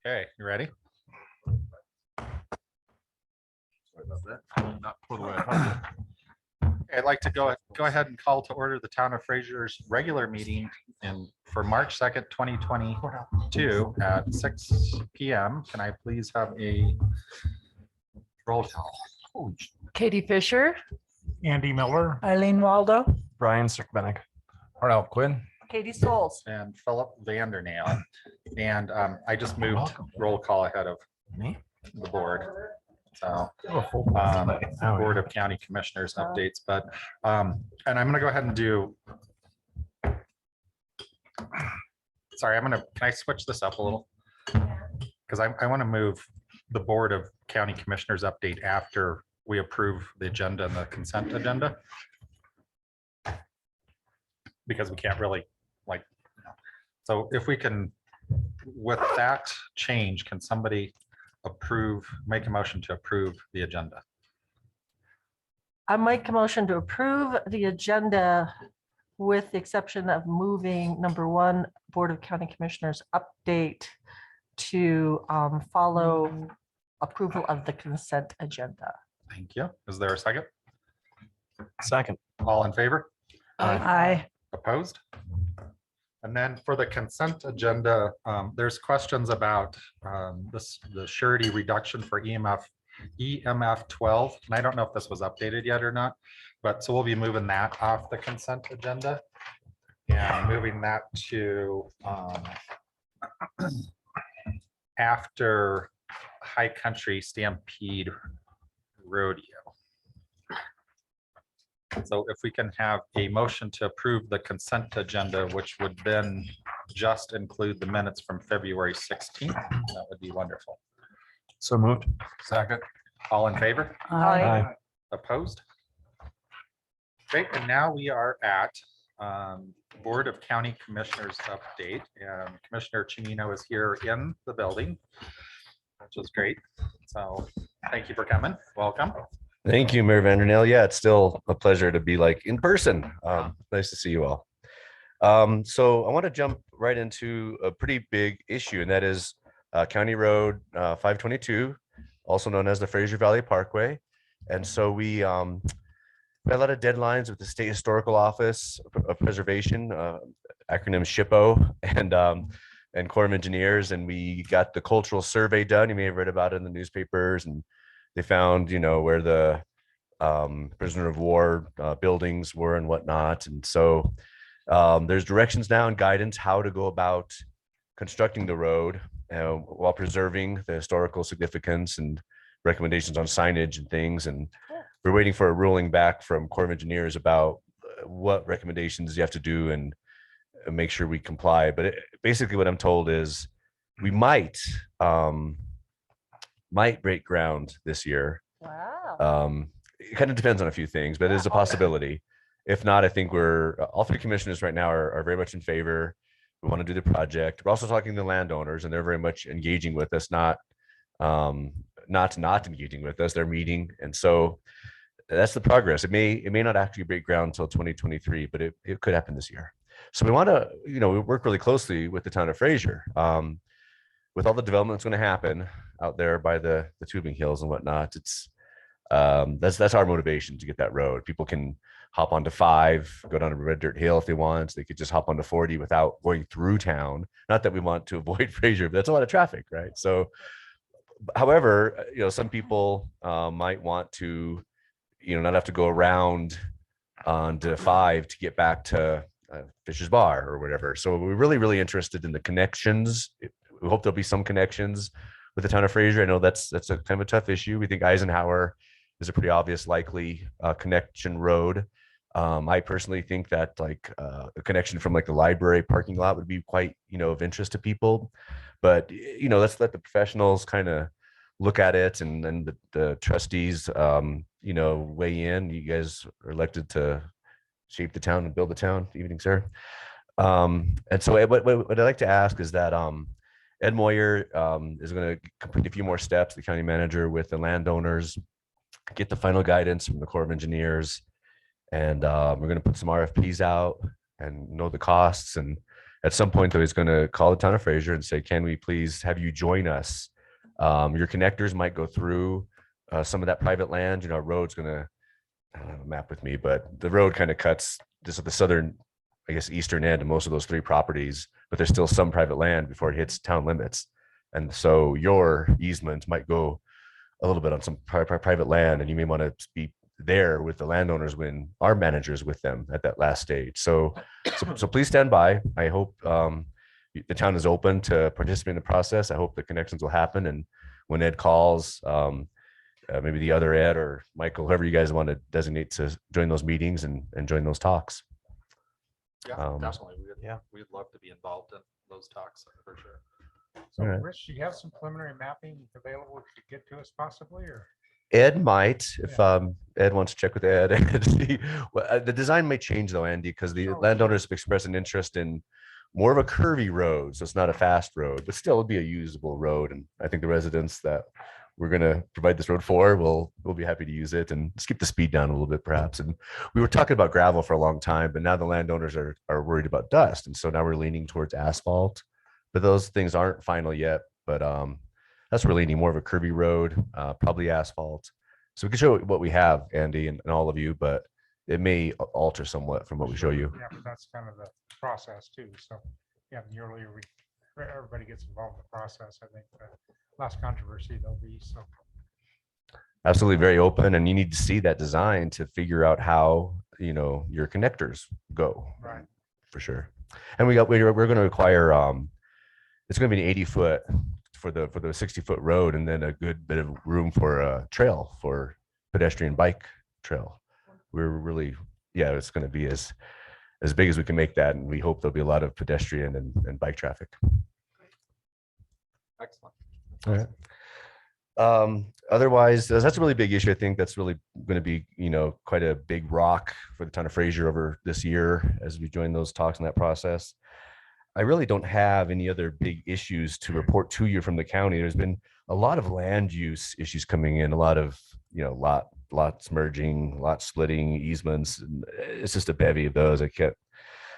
Okay, you ready? Sorry about that. Not for the way I thought it. I'd like to go ahead and call to order the Town of Fraser's regular meeting for March 2nd, 2022 at 6 p.m. Can I please have a roll call? Katie Fisher, Andy Miller, Eileen Waldo, Brian Sirkbenek. Arnell Quinn. Katie Souls. And Philip Vandernail. And I just moved roll call ahead of Me? the board. So Oh, Board of County Commissioners updates, but and I'm gonna go ahead and do. Sorry, can I switch this up a little? Because I want to move the Board of County Commissioners update after we approve the agenda and the consent agenda. Because we can't really so if we can, with that change, can somebody make a motion to approve the agenda? I make a motion to approve the agenda with the exception of moving number 1, Board of County Commissioners update to follow approval of the consent agenda. Thank you. Is there a second? Second. All in favor? Aye. Opposed? And then for the consent agenda, there's questions about the surety reduction for EMF 12. And I don't know if this was updated yet or not, but so we'll be moving that off the consent agenda and moving that to after High Country Stampede Rodeo. So if we can have a motion to approve the consent agenda, which would then just include the minutes from February 16th, that would be wonderful. So moved. Second. All in favor? Aye. Opposed? Okay, and now we are at Board of County Commissioners update, and Commissioner Cimino is here in the building, which is great. So thank you for coming. Welcome. Thank you, Mayor Vandernail. Yeah, it's still a pleasure to be in person. Nice to see you all. So I want to jump right into a pretty big issue, and that is County Road 522, also known as the Fraser Valley Parkway. And so we had a lot of deadlines with the State Historical Office of Preservation, acronym SHPO, and Corps of Engineers, and we got the cultural survey done. You may have read about it in the newspapers, and they found, where the prisoner of war buildings were and whatnot. And so there's directions now and guidance how to go about constructing the road while preserving the historical significance and recommendations on signage and things. And we're waiting for a ruling back from Corps of Engineers about what recommendations you have to do and make sure we comply. But basically what I'm told is we might break ground this year. Wow. It kind of depends on a few things, but it is a possibility. If not, I think all 3 commissioners right now are very much in favor. We want to do the project. We're also talking to landowners, and they're very much engaging with us, not engaging with us. They're meeting, and so that's the progress. It may not actually break ground until 2023, but it could happen this year. So we want to we work really closely with the town of Fraser. With all the development that's going to happen out there by the tubing hills and whatnot, it's that's our motivation to get that road. People can hop onto 5, go down to Red Dirt Hill if they want. They could just hop onto 40 without going through town. Not that we want to avoid Fraser, but that's a lot of traffic, right? So, however, some people might want to, not have to go around onto 5 to get back to Fisher's Bar or whatever. So we're really, really interested in the connections. We hope there'll be some connections with the town of Fraser. I know that's a kind of a tough issue. We think Eisenhower is a pretty obvious likely connection road. I personally think that a connection from the library parking lot would be quite of interest to people. But let's let the professionals kind of look at it, and then the trustees weigh in. You guys are elected to shape the town and build the town. Evening, sir. And so what I'd like to ask is that Ed Moyer is going to complete a few more steps, the county manager, with the landowners, get the final guidance from the Corps of Engineers, and we're going to put some RFPs out and know the costs, and At some point, though, he's going to call the town of Fraser and say, can we please have you join us? Your connectors might go through some of that private land. You know, a road's going to, I don't have a map with me, but the road kind of cuts just at the southern, I guess, eastern end of most of those 3 properties, but there's still some private land before it hits town limits. And so your easement might go a little bit on some private land, and you may want to be there with the landowners when our managers with them at that last stage. So please stand by. I hope the town is open to participate in the process. I hope the connections will happen. And when Ed calls, maybe the other Ed or Michael, whoever you guys want to designate to join those meetings and join those talks. Yeah, definitely. yeah. We'd love to be involved in those talks for sure. So All right. Rich, do you have some preliminary mapping available to get to us possibly, or? Ed might, if Ed wants to check with Ed and see. Well, the design may change though, Andy, because the Oh, landowners have expressed an interest in more of a curvy road. So it's not a fast road, but still it'll be a usable road. And I think the residents that we're going to provide this road for will be happy to use it and just keep the speed down a little bit perhaps. And we were talking about gravel for a long time, but now the landowners are worried about dust. And so now we're leaning towards asphalt, but those things aren't final yet. But that's what we're leaning, more of a curvy road, probably asphalt. So we can show what we have, Andy, and all of you, but it may alter somewhat from what we show you. Yeah, but that's kind of the process too. So, yeah, the earlier everybody gets involved in the process, I think less controversy there'll be, so. Absolutely, very open, and you need to see that design to figure out how, you know, your connectors go. Right. For sure. And we're going to require it's going to be an 80-foot for the 60-foot road, and then a good bit of room for a trail for pedestrian bike trail. We're really, yeah, it's going to be as big as we can make that, and we hope there'll be a lot of pedestrian and bike traffic. Excellent. All right. Otherwise, that's a really big issue. I think that's really going to be, you know, quite a big rock for the town of Fraser over this year as we join those talks in that process. I really don't have any other big issues to report to you from the county. There's been a lot of land use issues coming in, a lot of, you know, lots merging, lot splitting, easements. And it's just a bevy of those. I can't.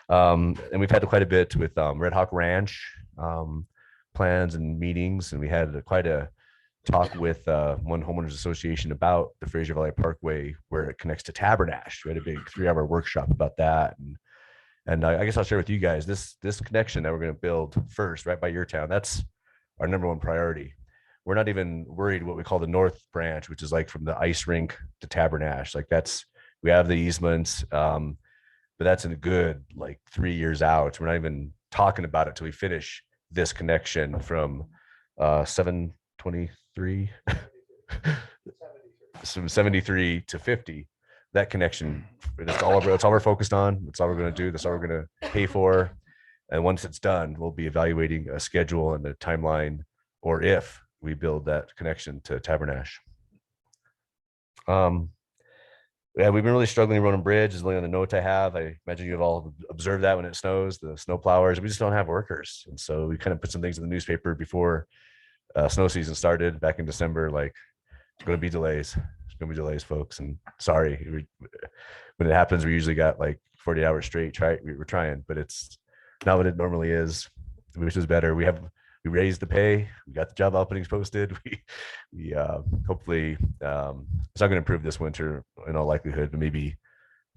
And we've had quite a bit with Red Hawk Ranch plans and meetings, and we had quite a talk with one homeowners association about the Fraser Valley Parkway where it connects to Tabernash. We had a big 3-hour workshop about that, and I guess I'll share with you guys this connection that we're going to build first right by your town. That's our #1 priority. We're not even worried what we call the North Branch, which is like from the ice rink to Tabernash. Like we have the easements, but that's in a good like 3 years out. We're not even talking about it till we finish this connection from 723 from 73 to 50. That connection, that's all we're focused on. That's all we're going to do. That's all we're going to pay for. And once it's done, we'll be evaluating a schedule and a timeline, or if we build that connection to Tabernash. Yeah, we've been really struggling running bridge is on the note I have. I imagine you've all observed that when it snows, the snow plowers, we just don't have workers. And so we kind of put some things in the newspaper before snow season started back in December, like it's going to be delays. It's going to be delays, folks. And sorry, when it happens, we usually got like 40 hours straight. We're trying, but it's not what it normally is. We wish it was better. We raised the pay. We got the job openings posted. We hopefully it's not going to improve this winter in all likelihood, but maybe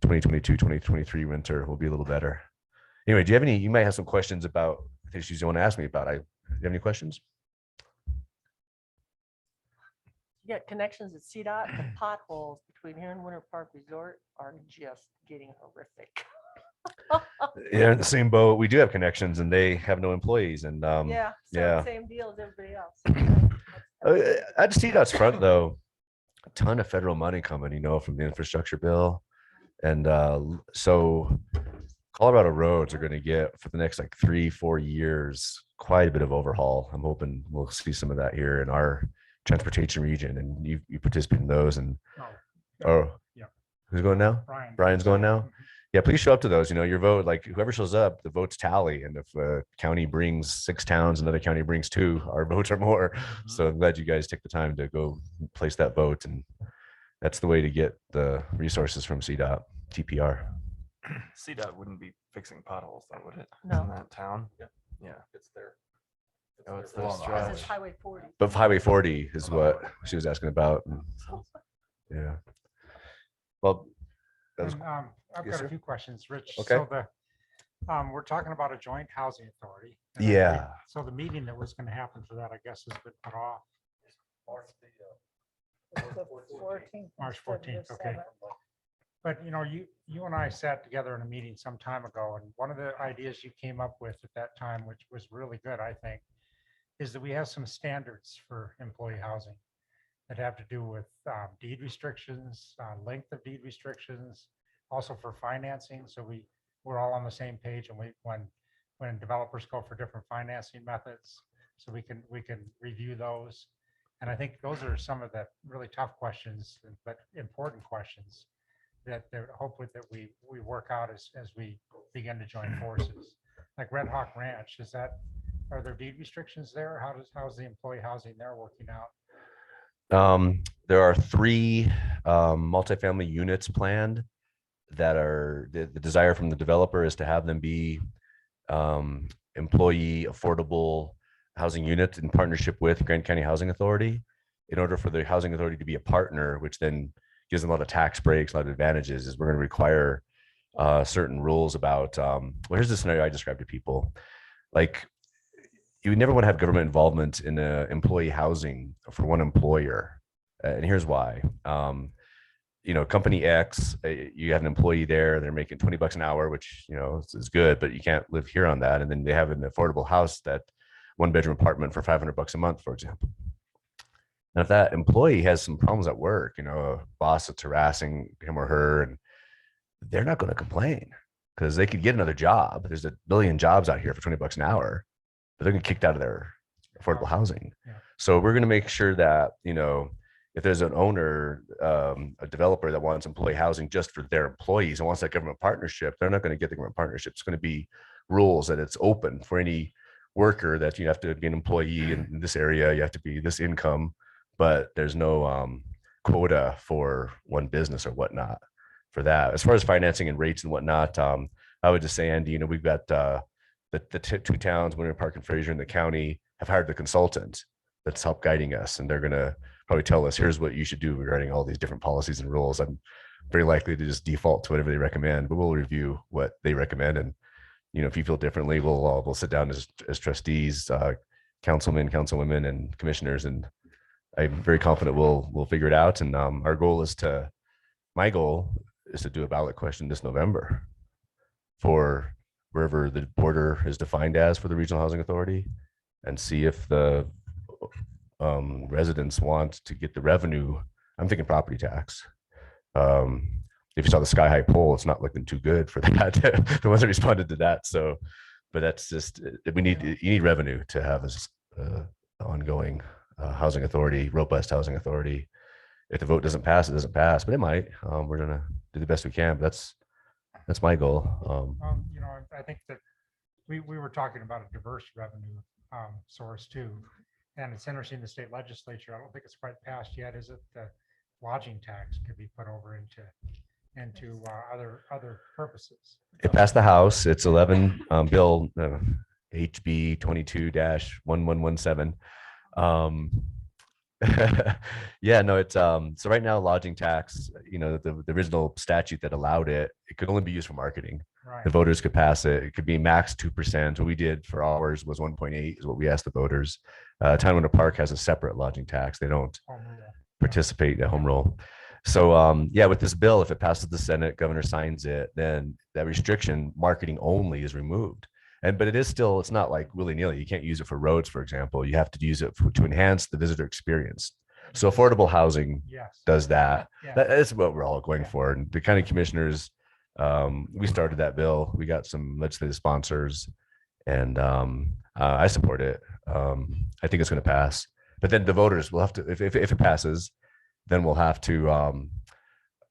2022, 2023 winter will be a little better. Anyway, you might have some questions about issues you want to ask me about. Do you have any questions? You got connections at CDOT, the potholes between here and Winter Park Resort are just getting horrific. Yeah, in the same boat. We do have connections and they have no employees. And Yeah, yeah. same deal as everybody else. At CDOT's front though, a ton of federal money coming, from the infrastructure bill. And so Colorado roads are going to get for the next like 3-4 years, quite a bit of overhaul. I'm hoping we'll see some of that here in our transportation region, and you participate in those. And Yeah. Who's going now? Brian's going now. Yeah, please show up to those. Your vote, like whoever shows up, the votes tally. And if a county brings 6 towns, another county brings 2, our votes are more. So I'm glad you guys take the time to go place that vote. And that's the way to get the resources from CDOT, TPR. CDOT wouldn't be fixing potholes, though, would it? No. In that town? Yeah. Yeah. It's there. Oh, it's there. the Well, the Because it's stretch. Highway 40. But Highway 40 is what she was asking about. Yeah. Well, that was, And, I've Yes, got sir. a few questions, Rich. Okay. So we're talking about a joint housing authority. and I Yeah. think- So the meeting that was going to happen for that, I guess, has been put off. March 14th, okay. But you and I sat together in a meeting some time ago, and one of the ideas you came up with at that time, which was really good, I think, is that we have some standards for employee housing that have to do with deed restrictions, length of deed restrictions, also for financing. So we're all on the same page, and when developers go for different financing methods, so we can review those. And I think those are some of the really tough questions, but important questions that hopefully that we work out as we begin to join forces. Like Red Hawk Ranch, are there deed restrictions there? How's the employee housing there working out? There are 3 multifamily units planned that are the desire from the developer is to have them be employee affordable housing units in partnership with Grand County Housing Authority. In order for the housing authority to be a partner, which then gives them a lot of tax breaks, a lot of advantages, is we're going to require certain rules about, well, here's the scenario I described to people. Like, you would never want to have government involvement in employee housing for one employer. And here's why. Company X, you have an employee there, they're making $20 an hour, which, is good, but you can't live here on that. And then they have an affordable house, that 1-bedroom apartment for $500 a month, for example. And if that employee has some problems at work, a boss that's harassing him or her, and they're not going to complain because they could get another job. There's a billion jobs out here for $20 an hour, but they're going to get kicked out of their affordable housing. Yeah. So we're going to make sure that, if there's an owner, a developer that wants employee housing just for their employees and wants that government partnership, they're not going to get the government partnership. It's going to be rules that it's open for any worker, that you have to be an employee in this area, you have to be this income, but there's no quota for one business or whatnot for that. As far as financing and rates and whatnot, I would just say, Andy, we've got the 2 towns, Winter Park and Fraser, in the county have hired the consultant that's helped guiding us, and they're going to probably tell us, here's what you should do regarding all these different policies and rules. I'm very likely to just default to whatever they recommend, but we'll review what they recommend. And, if you feel differently, we'll sit down as trustees, councilmen, councilwomen, and commissioners, and I'm very confident we'll figure it out. And my goal is to do a ballot question this November for wherever the border is defined as for the regional housing authority, and see if the residents want to get the revenue. I'm thinking property tax. If you saw the sky high poll, it's not looking too good for that. The ones that responded to that. So, but that's just, you need revenue to have this ongoing housing authority, robust housing authority. If the vote doesn't pass, it doesn't pass, but it might. We're gonna do the best we can. But that's my goal. I think that we were talking about a diverse revenue source too. And it's interesting, the state legislature, I don't think it's quite passed yet, is it? The lodging tax could be put over into other purposes. It passed the House. It's 11 bill HB 22-1117. Yeah, no, it's so right now lodging tax, the original statute that allowed it could only be used for marketing. Right. The voters could pass it. It could be max 2%. What we did for ours was 1.8 is what we asked the voters. Town Winter Park has a separate lodging tax. They don't participate in home rule. So yeah, with this bill, if it passes the Senate, governor signs it, then that restriction, marketing only, is removed. But it is still, it's not like willy-nilly. You can't use it for roads, for example. You have to use it to enhance the visitor experience. So affordable housing does that. Yeah. That's what we're all going for. And the county commissioners, we started that bill. We got some legislative sponsors, and I support it. I think it's going to pass. But then the voters will have to, if it passes, then we'll have to,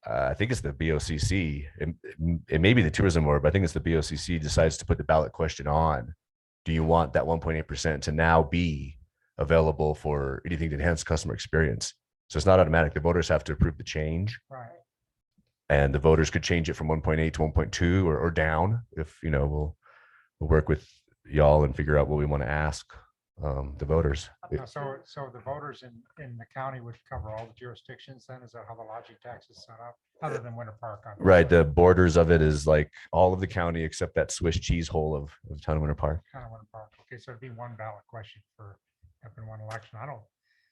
I think it's the BOCC. It may be the tourism board, but I think it's the BOCC decides to put the ballot question on. Do you want that 1.8% to now be available for anything to enhance customer experience? So it's not automatic. The voters have to approve the change. Right. And the voters could change it from 1.8 to 1.2 or down if, we'll work with y'all and figure out what we want to ask the voters. So the voters in the county would cover all the jurisdictions then? Is that how the lodging tax is set up? Other than Winter Park? obviously. Right. The borders of it is like all of the county except that Swiss cheese hole of the town of Winter Park. Kind of Winter Park. Okay, so it'd be one ballot question for up in one election.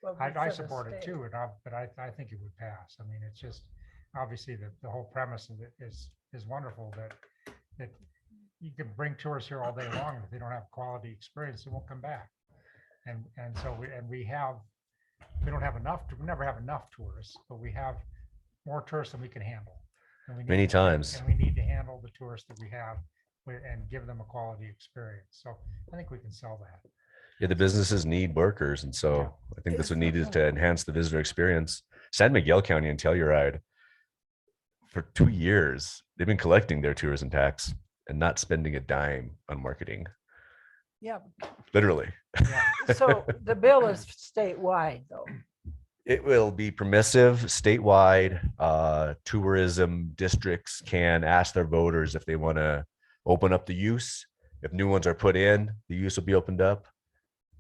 Well, I for the support it state. too, but I think it would pass. I mean, it's just, obviously, the whole premise of it is wonderful that you can bring tourists here all day long. If they don't have quality experience, they won't come back. And so we don't have enough, we never have enough tourists, but we have more tourists than we can handle. And we Many need- times. And we need to handle the tourists that we have and give them a quality experience. So I think we can sell that. Yeah, the businesses need workers. And so I think that's what needed to enhance the visitor experience. San Miguel County and Telluride, for 2 years, they've been collecting their tourism tax and not spending a dime on marketing, Yeah, literally. so the bill is statewide though. It will be permissive statewide. Tourism districts can ask their voters if they want to open up the use. If new ones are put in, the use will be opened up.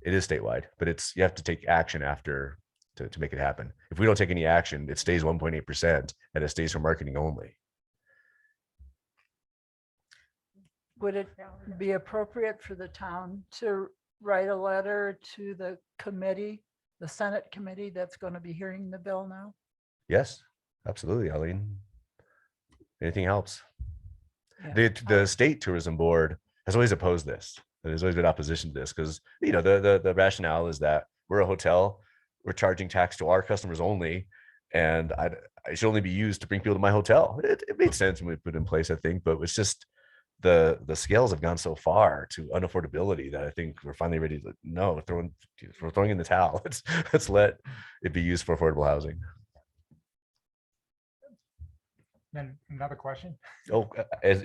It is statewide, but you have to take action after to make it happen. If we don't take any action, it stays 1.8% and it stays for marketing only. Would it be appropriate for the town to write a letter to the committee, the Senate committee that's going to be hearing the bill now? Yes, absolutely, Eileen. Anything helps. Yeah. The state tourism board has always opposed this. There's always been opposition to this because the rationale is that we're a hotel, we're charging tax to our customers only, and I should only be used to bring people to my hotel. It made sense when we put it in place, I think, but it's just the scales have gone so far to unaffordability that I think we're finally ready to we're throwing in the towel. Let's let it be used for affordable housing. Then another question. Oh,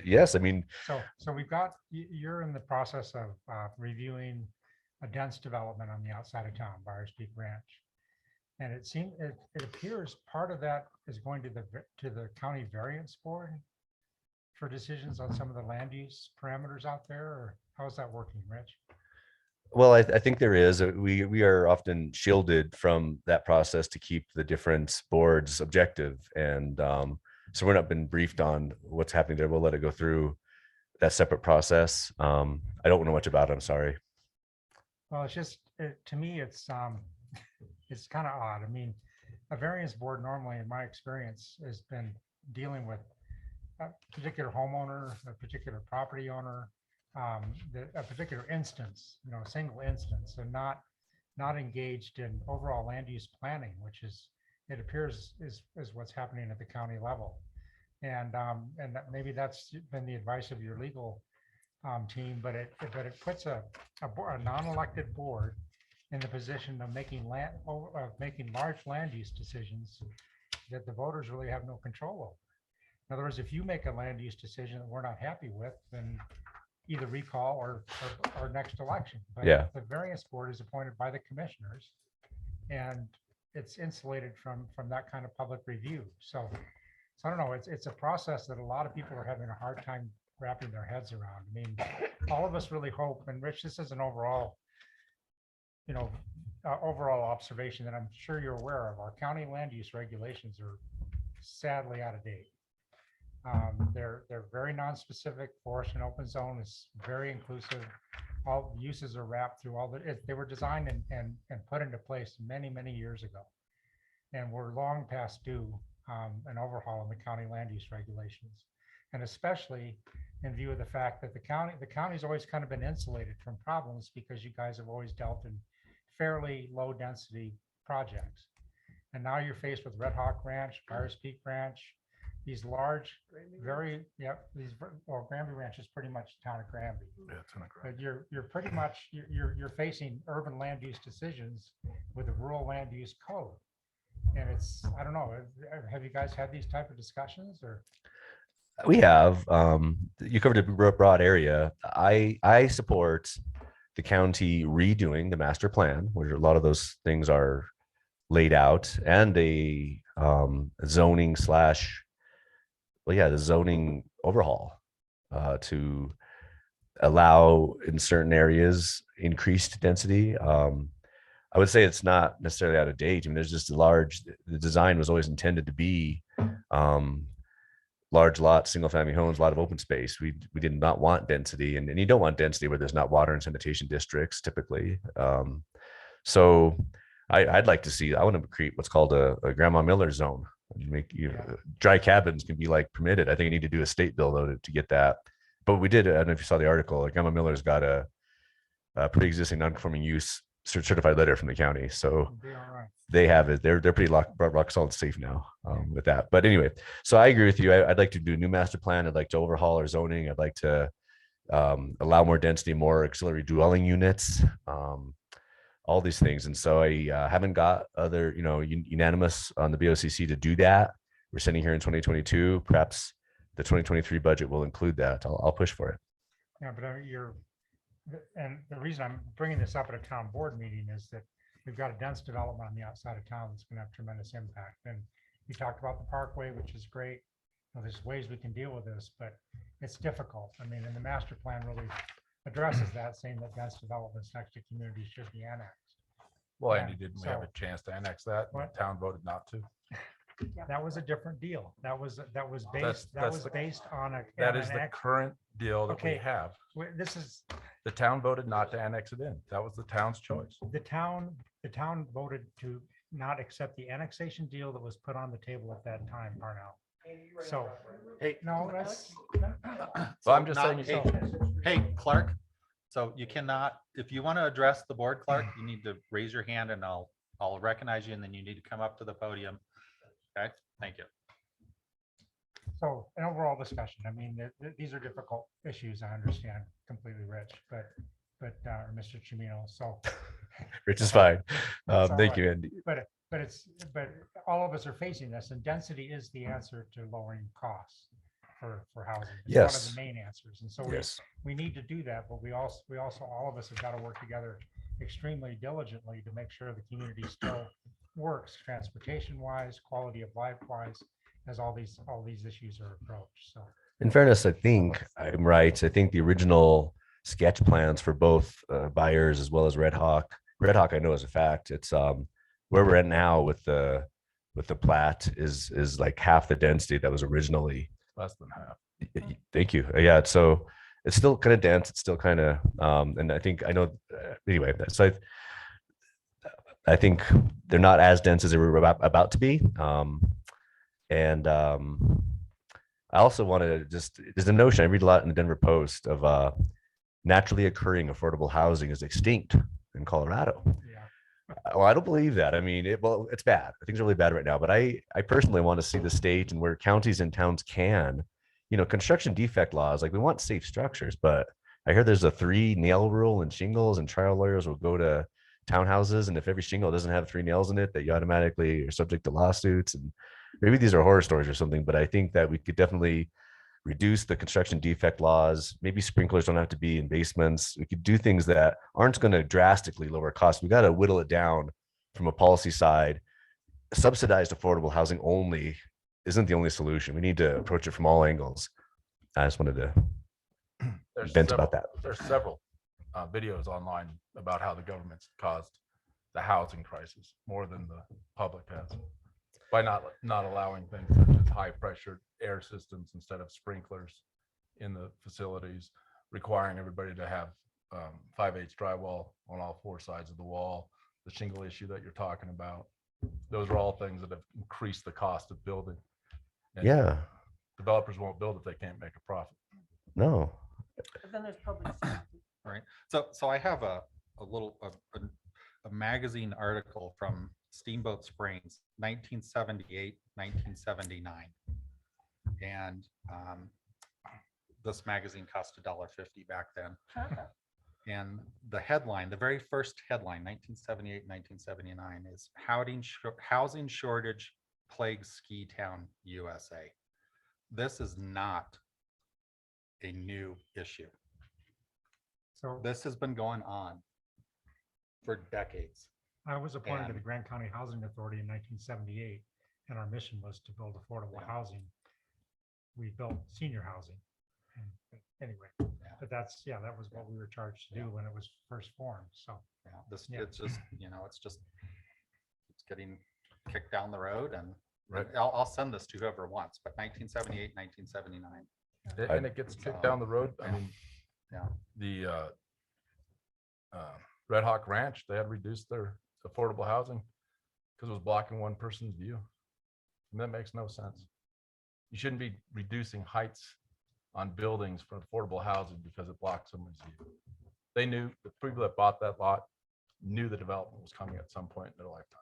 yes. I mean, So we've got, you're in the process of reviewing a dense development on the outside of town, Byers Peak Ranch. And it appears part of that is going to the county variance board for decisions on some of the land use parameters out there, or how is that working, Rich? well, I think there is. We are often shielded from that process to keep the different boards objective. And so we're not been briefed on what's happening there. We'll let it go through that separate process. I don't know much about it. I'm sorry. Well, it's just, to me, it's kind of odd. I mean, a variance board normally, in my experience, has been dealing with a particular homeowner, a particular property owner, a particular instance, a single instance, and not engaged in overall land use planning, which it appears is what's happening at the county level. And maybe that's been the advice of your legal team, but it puts a non-elected board in the position of making large land use decisions that the voters really have no control over. In other words, if you make a land use decision that we're not happy with, then either recall or next election. But Yeah. the variance board is appointed by the commissioners, and it's insulated from that kind of public review. So I don't know, it's a process that a lot of people are having a hard time wrapping their heads around. I mean, all of us really hope, and Rich, this is an overall observation that I'm sure you're aware of. Our county land use regulations are sadly out of date. They're very non-specific. Forest and open zone is very inclusive. All uses are wrapped through they were designed and put into place many, many years ago. And we're long past due an overhaul in the county land use regulations. And especially in view of the fact that the county's always kind of been insulated from problems because you guys have always dealt in fairly low density projects. And now you're faced with Red Hawk Ranch, Byers Peak Ranch, these large, Granby Ranch is pretty much the town of Granby. Yeah, it's in a But you're pretty much, you're facing urban land use decisions with a rural land use code. And I don't know, have you guys had these type of discussions or? We have. You covered a broad area. I support the county redoing the master plan, where a lot of those things are laid out, and a zoning / well, yeah, the zoning overhaul to allow in certain areas increased density. I would say it's not necessarily out of date. I mean, there's just a large, the design was always intended to be um, large lots, single family homes, a lot of open space. We did not want density, and you don't want density where there's not water and sanitation districts typically. So I'd like to see, I want to create what's called a Grandma Miller zone. Make you dry cabins can be like permitted. I think you need to do a state bill though to get that. But we did, I don't know if you saw the article, Grandma Miller's got a pre-existing non-conforming use certified letter from the county. So Be all right. they have it. They're pretty rock solid safe now with that. But anyway, so I agree with you. I'd like to do a new master plan. I'd like to overhaul our zoning. I'd like to allow more density, more auxiliary dwelling units, all these things. And so I haven't got other, unanimous on the BOCC to do that. We're sitting here in 2022. Perhaps the 2023 budget will include that. I'll push for it. Yeah, but and the reason I'm bringing this up at a town board meeting is that we've got a dense development on the outside of town that's going to have tremendous impact. And you talked about the parkway, which is great. There's ways we can deal with this, but it's difficult. I mean, and the master plan really addresses that, saying that dense developments next to communities should be annexed. Well, Yeah, Andy, didn't we have so- a chance to annex that? What? The town voted not to. That was a different deal. That was That's- based on a. That on is an the act- current deal that we Okay. have. This is, The town voted not to annex it in. That was the town's choice. the town voted to not accept the annexation deal that was put on the table at that time, Parnell. So, Hey, no, that's. So I'm just not- saying, Hey, Clark, so you cannot, if you want to address the board, Clark, you need to raise your hand and I'll recognize you and then you need to come up to the podium. Okay, thank you. So an overall discussion, I mean, these are difficult issues, I understand completely, Rich, but, or Mr. Chimino, so. Rich is fine. That's all Thank right. you, Andy. But all of us are facing this, and density is the answer to lowering costs for housing. It's one of Yes. the main answers, and so Yes. we need to do that, but we also, all of us have got to work together extremely diligently to make sure the community still works transportation wise, quality of life wise, as all these issues are approached, so. In fairness, I think I'm right. I think the original sketch plans for both buyers as well as Red Hawk. Red Hawk, I know is a fact. It's where we're at now with the plat is like half the density that was originally. less than half. Thank you. Yeah, so it's still kind of dense. It's still kind of, and I know. Anyway, so I think they're not as dense as they were about to be. And I also want to there's a notion I read a lot in the Denver Post of naturally occurring affordable housing is extinct in Colorado. Yeah, Well, I don't believe that. I mean, it's bad. Things are really bad right now. But I personally want to see the state and where counties and towns can, construction defect laws. Like we want safe structures, but I hear there's a 3 nail rule in shingles, and trial lawyers will go to townhouses, and if every shingle doesn't have 3 nails in it, that you automatically are subject to lawsuits. And maybe these are horror stories or something, but I think that we could definitely reduce the construction defect laws. Maybe sprinklers don't have to be in basements. We could do things that aren't going to drastically lower costs. We got to whittle it down from a policy side. Subsidized affordable housing only isn't the only solution. We need to approach it from all angles. I just wanted to vent about that. There's several videos online about how the government's caused the housing crisis more than the public has by not allowing things such as high pressure air systems instead of sprinklers in the facilities, requiring everybody to have 5/8 drywall on all 4 sides of the wall, the shingle issue that you're talking about. Those are all things that have increased the cost of building. And Yeah, developers won't build if they can't make a profit. no. But then there's public safety. Right. So I have a magazine article from Steamboat Springs, 1978, 1979. And this magazine cost $1.50 back then. And the headline, the very first headline, 1978, 1979 is housing shortage plagues ski town USA. This is not a new issue. so This has been going on for decades. I was appointed to the And- Grand County Housing Authority in 1978, and our mission was to build affordable Yeah. housing. we built senior housing. Anyway, but that's, yeah, that was what we were charged to do when it was first formed, so. Yeah, this, Yeah. it's just, it's getting kicked down the road, and Right. I'll send this to whoever wants, but 1978, 1979. And it gets kicked down the road. I Yeah. mean, Yeah. the Red Hawk Ranch, they had reduced their affordable housing because it was blocking one person's view. And that makes no sense. You shouldn't be reducing heights on buildings for affordable housing because it blocks someone's view. They knew, the people that bought that lot knew the development was coming at some point in their lifetime.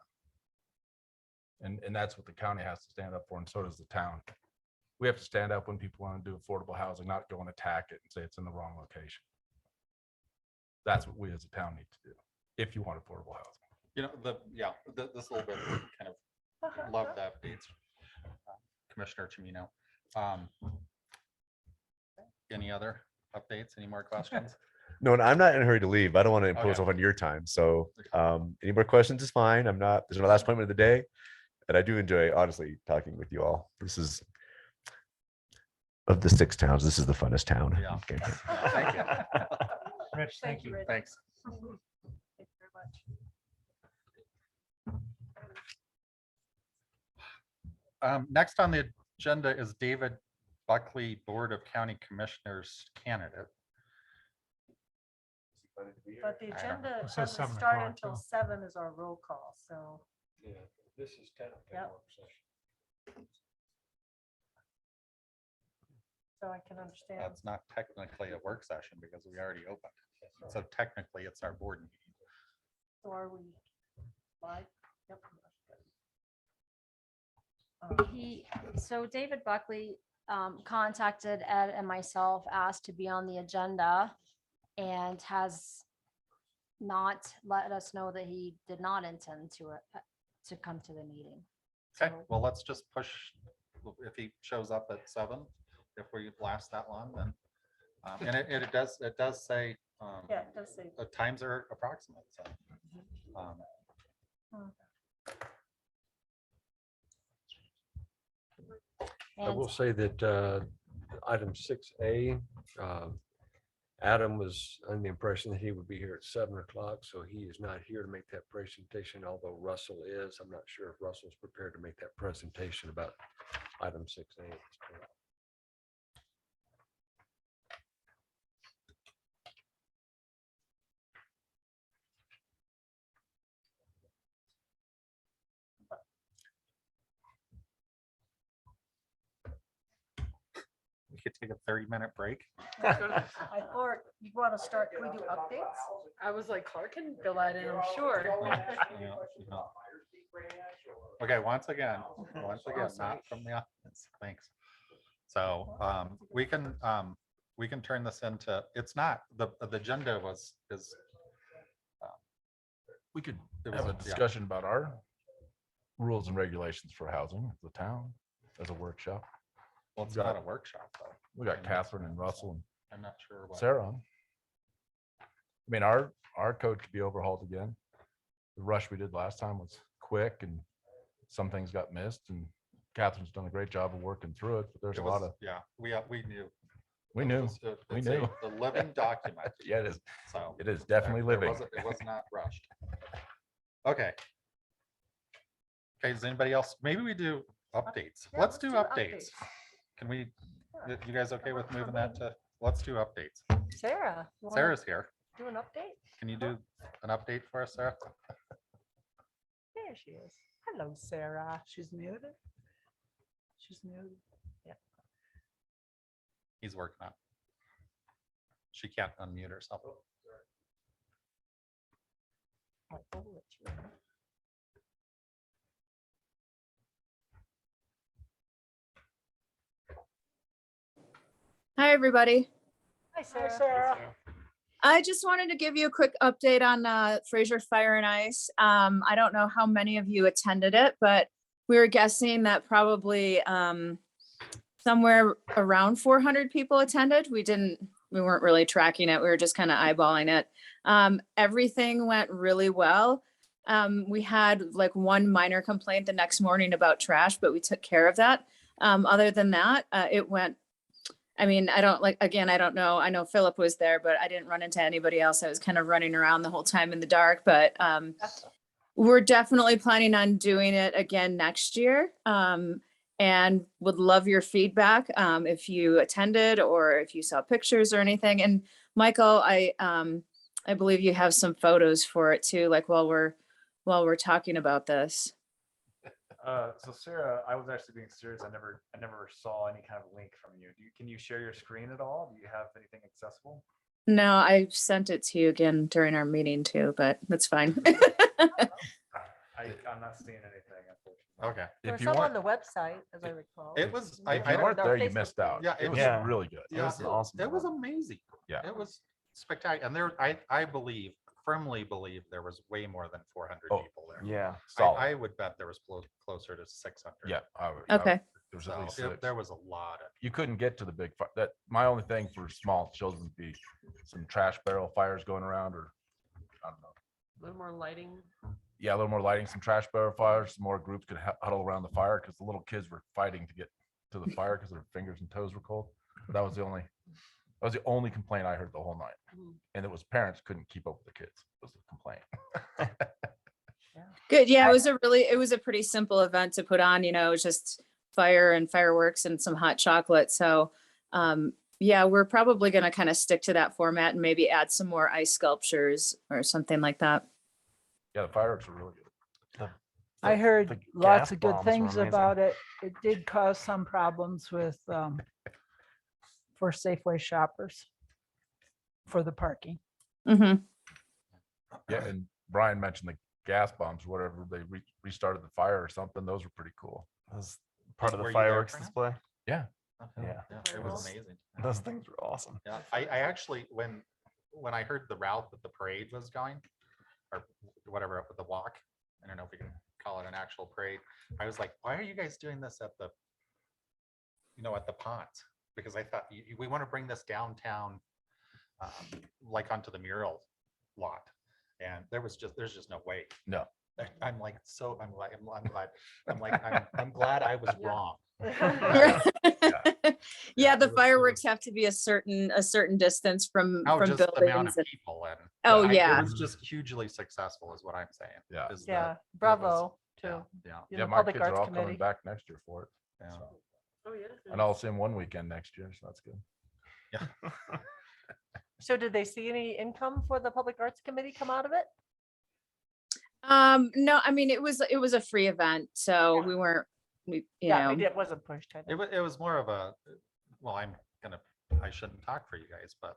And that's what the county has to stand up for, and so does the town. We have to stand up when people want to do affordable housing, not go and attack it and say it's in the wrong location. That's what we as a town need to do, if you want affordable housing. This little bit kind of love the updates. Commissioner Chimino. Any other updates? Any more questions? No, and I'm not in a hurry to leave. I don't want to impose Okay. off on your time. So any more questions is fine. I'm not, this is my last appointment of the day. And I do enjoy, honestly, talking with you all. This is, of the 6 towns, this is the funnest town. Yeah. Okay. Thank you. Rich, thank you. Rich. Thanks. Thank you very much. Next on the agenda is David Buckley, Board of County Commissioners candidate. But the I don't know. agenda It says doesn't 7 start o'clock, until so. 7 is our roll call, so. Yeah, this is technically a Yep. work session. So I can understand. That's not technically a work session because we already opened. So technically it's our board meeting. So are we live? Yep. So David Buckley contacted Ed and myself, asked to be on the agenda, and has not let us know that he did not intend to come to the meeting. Okay, So- well, let's just push, if he shows up at 7, if we last that long, then. And it does say, Yeah, it does say. the times are approximate, so. I And will say that item 6A, Adam was under the impression that he would be here at 7 o'clock, so he is not here to make that presentation, although Russell is. I'm not sure if Russell's prepared to make that presentation about item 6A. at this point. We could take a 30-minute break. Or you want to start, can we do updates? I was like, Clark can fill that in, I'm sure. Yeah. Okay, once again, not from the audience, thanks. So we can turn this into, it's not, the agenda is. We could It have a was- yeah. discussion about our rules and regulations for housing, the town, as a workshop. Well, it's not a workshop, though. We got Catherine and Russell and I'm not sure what. Sarah on. I mean, our code could be overhauled again. The rush we did last time was quick and some things got missed, and Catherine's done a great job of working through it, but there's It a lot was- of, Yeah, we knew. we knew. We It's knew. The living document, Yeah, it is. so. It is definitely There living. It was not rushed. Okay. Okay, does anybody else, maybe we do updates. Yeah, Let's do updates. updates. Can we, you guys okay with moving that to, let's do updates. Sarah. you wanna Sarah's here. Do an update? Can you do an update for us, Sarah? There she is. Hello, Sarah. She's muted. She's muted. He's working on it. She can't unmute herself. Hi, everybody. Hi, Hi, Sarah. Sarah. I just wanted to give you a quick update on Fraser Fire and Ice. I don't know how many of you attended it, but we were guessing that probably somewhere around 400 people attended. We weren't really tracking it. We were just kind of eyeballing it. Everything went really well. We had like one minor complaint the next morning about trash, but we took care of that. Other than that, it went, I mean, I don't like, again, I don't know. I know Philip was there, but I didn't run into anybody else. I was kind of running around the whole time in the dark, but we're definitely planning on doing it again next year. And would love your feedback if you attended or if you saw pictures or anything. And Michael, I believe you have some photos for it too, like while we're talking about this. So Sarah, I was actually being serious. I never saw any kind of link from you. Can you share your screen at all? Do you have anything accessible? No, I sent it to you again during our meeting too, but that's fine. I'm not seeing anything, unfortunately. Okay. There was If you some on weren't, the website, as I recall. It was, if I you don't, weren't there, you Facebook missed out. page. Yeah, It was Yeah. really good. yeah, was an awesome it was one. amazing. Yeah. It was spectacular. And there, I believe, firmly believe there was way more than 400 Oh, people there. Yeah. Solid. I would bet there was closer to 600. Yeah. Okay. There was So at least there, 6. there was a lot of, You couldn't get to the big fire. That my only thing for small children would be some trash barrel fires going around, or I don't know. A little more lighting. Yeah, a little more lighting, some trash barrel fires, some more groups could huddle around the fire because the little kids were fighting to get to the fire because their fingers and toes were cold. That was the only complaint I heard the whole night. Mhm. And it was parents couldn't keep up with the kids was the complaint. Good. Yeah, it was a pretty simple event to put on, it was just fire and fireworks and some hot chocolate. So yeah, we're probably going to kind of stick to that format and maybe add some more ice sculptures or something like that. Yeah, the fireworks were really good. I heard the lots gas of good bombs were things amazing. about it. It did cause some problems with, for Safeway shoppers for the parking. Hmm. Yeah, and Brian mentioned the gas bombs, whatever, they restarted the fire or something. Those were pretty cool. That was part of Were the you there, fireworks Pranav? display. Yeah. Yeah. it was amazing. Those things were awesome. Yeah, I actually, when I heard the route that the parade was going, or whatever, the walk, I don't know if we can call it an actual parade, I was like, why are you guys doing this at the, at the ponds? Because I thought we want to bring this downtown, like onto the mural lot. And there's just no way. No. I'm like, I'm glad I was wrong. Yeah, the it was- fireworks have to be a certain distance from Oh, just the amount buildings. of people and. Oh, It yeah. was just hugely successful is what I'm saying. Yeah. is that Yeah, it was- bravo Yeah, too. yeah. In Yeah, the my Public kids are Arts all coming Committee. back next year for it. Yeah. So, Oh, yeah. and I'll see them one weekend next year, so that's good. So did they see any income for the Public Arts Committee come out of it? No, I mean, it was a free event, so Yeah. we weren't, It wasn't pushed. I It think. was, more of a, well, I shouldn't talk for you guys, but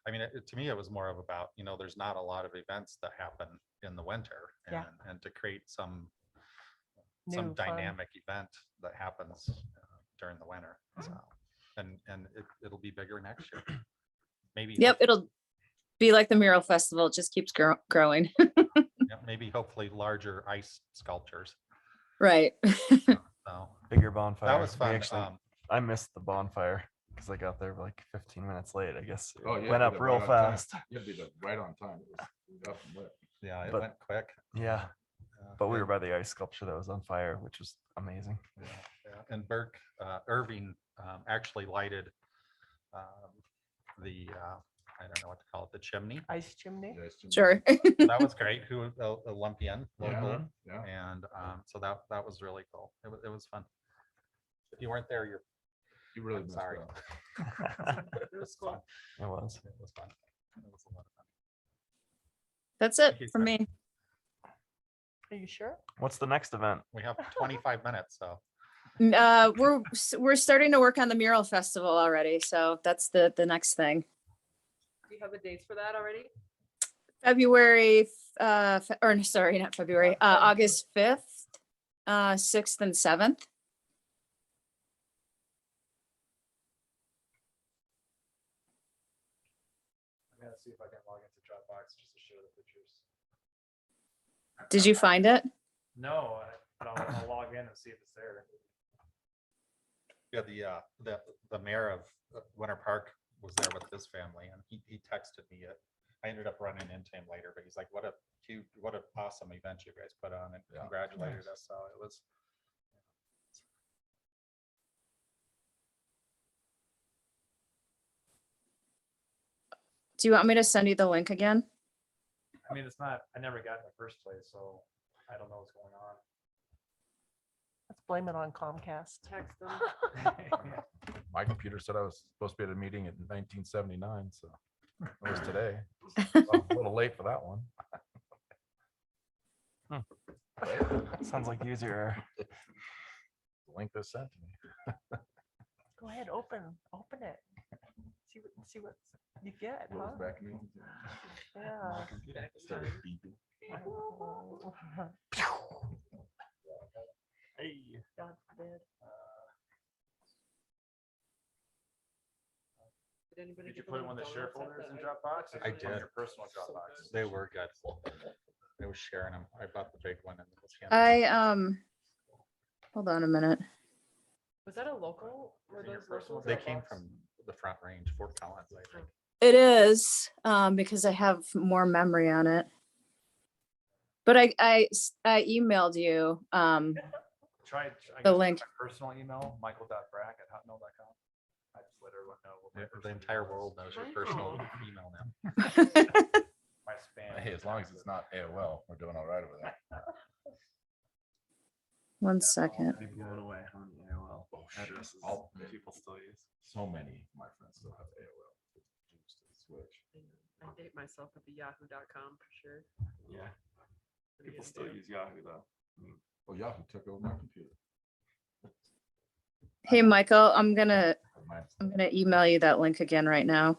I mean, to me, it was more of about, there's not a lot of events that happen in the winter. Yeah. And to create some New, fun. dynamic event that happens during the winter. So, and it'll be bigger next year. Maybe. Yep, it'll be like the Mural Festival. It just keeps growing. Yeah, maybe hopefully larger ice sculptures. Right. So Bigger bonfire. that was We fun. Actually, I missed the bonfire because I got there like 15 minutes late. I guess it Oh, yeah, went you up did real right on time. fast. You did it right on time. It was up and lit. yeah, it But- went quick. Yeah, but we were and- by the ice sculpture that was on fire, which was amazing. Yeah, and Irving actually lighted the, I don't know what to call it, the chimney. Ice chimney. Yeah, it's just- Sure. That was great. Who, Olympian, local. Yeah, yeah. And so that was really cool. It was fun. If you weren't there, You really I'm messed sorry. up. It was fun. It was. It was fun. It was a lot of fun. That's it Thank you, for me. Are you sure? What's the next event? We have 25 minutes, so. We're starting to work on the Mural Festival already, so that's the next thing. Do you have the dates for that already? February, or sorry, not February, August 5th, 6th and 7th. I'm gonna see if I can log into Dropbox just to show the pictures. Did you find it? No, but I'll log in and see if it's there. Yeah, the mayor of Winter Park was there with his family and he texted me it. I ended up running into him later, but he's like, what an awesome event you guys put on and Yeah. congratulated us. So it was. Do you want me to send you the link again? I mean, it's not, I never got it in the first place, so I don't know what's going on. Let's blame it on Comcast. Text them. My computer said I was supposed to be at a meeting in 1979, so it was today. I'm a little late for that one. Sounds like user error. The link they sent to me. Go ahead, open it. See what you get, What was huh? back in me? Yeah. My computer started beeping. Hey. God forbid. Did anybody Did you get the put link them on the downloads share at folders in the- Dropbox? or I just on did. Your personal Dropbox. They were good. I was sharing them. I bought the big one. And it was Hold on a minute. Was that a local? Were Is it your those personal local? They came Dropbox? from the Front Range, Fort Collins, I think. It is, because I have more memory on it. But I emailed you, Try, I the guess, link. my personal email, michael.brack@hotmail.com. I just let everyone know. what my The personal entire email is. world knows your personal email now. My spam. Hey, as long as it's not AOL, we're doing all right over there. 1 second. They blew it away on the AOL Oh, shit. addresses All- people still use. So many of my friends still have AOL. Just to switch. I date myself with the yahoo.com for sure. Yeah. What are you People gonna still do? use Yahoo though. Oh, Yahoo took over my computer. Hey, Michael, I'm gonna Mine's- email you that link again right now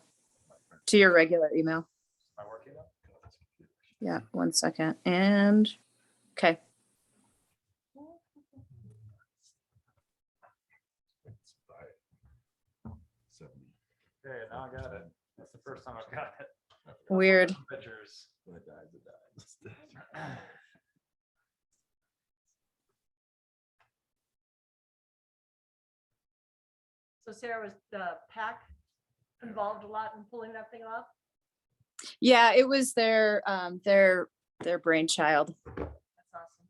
to your regular email. My work email? Yeah, 1 second. And, okay. It's by 70. Okay, now I got it. That's the first time I've got it. Weird. Pictures. When it dies, it dies. So Sarah, was the PAC involved a lot in pulling that thing off? Yeah, it was their brainchild. That's awesome.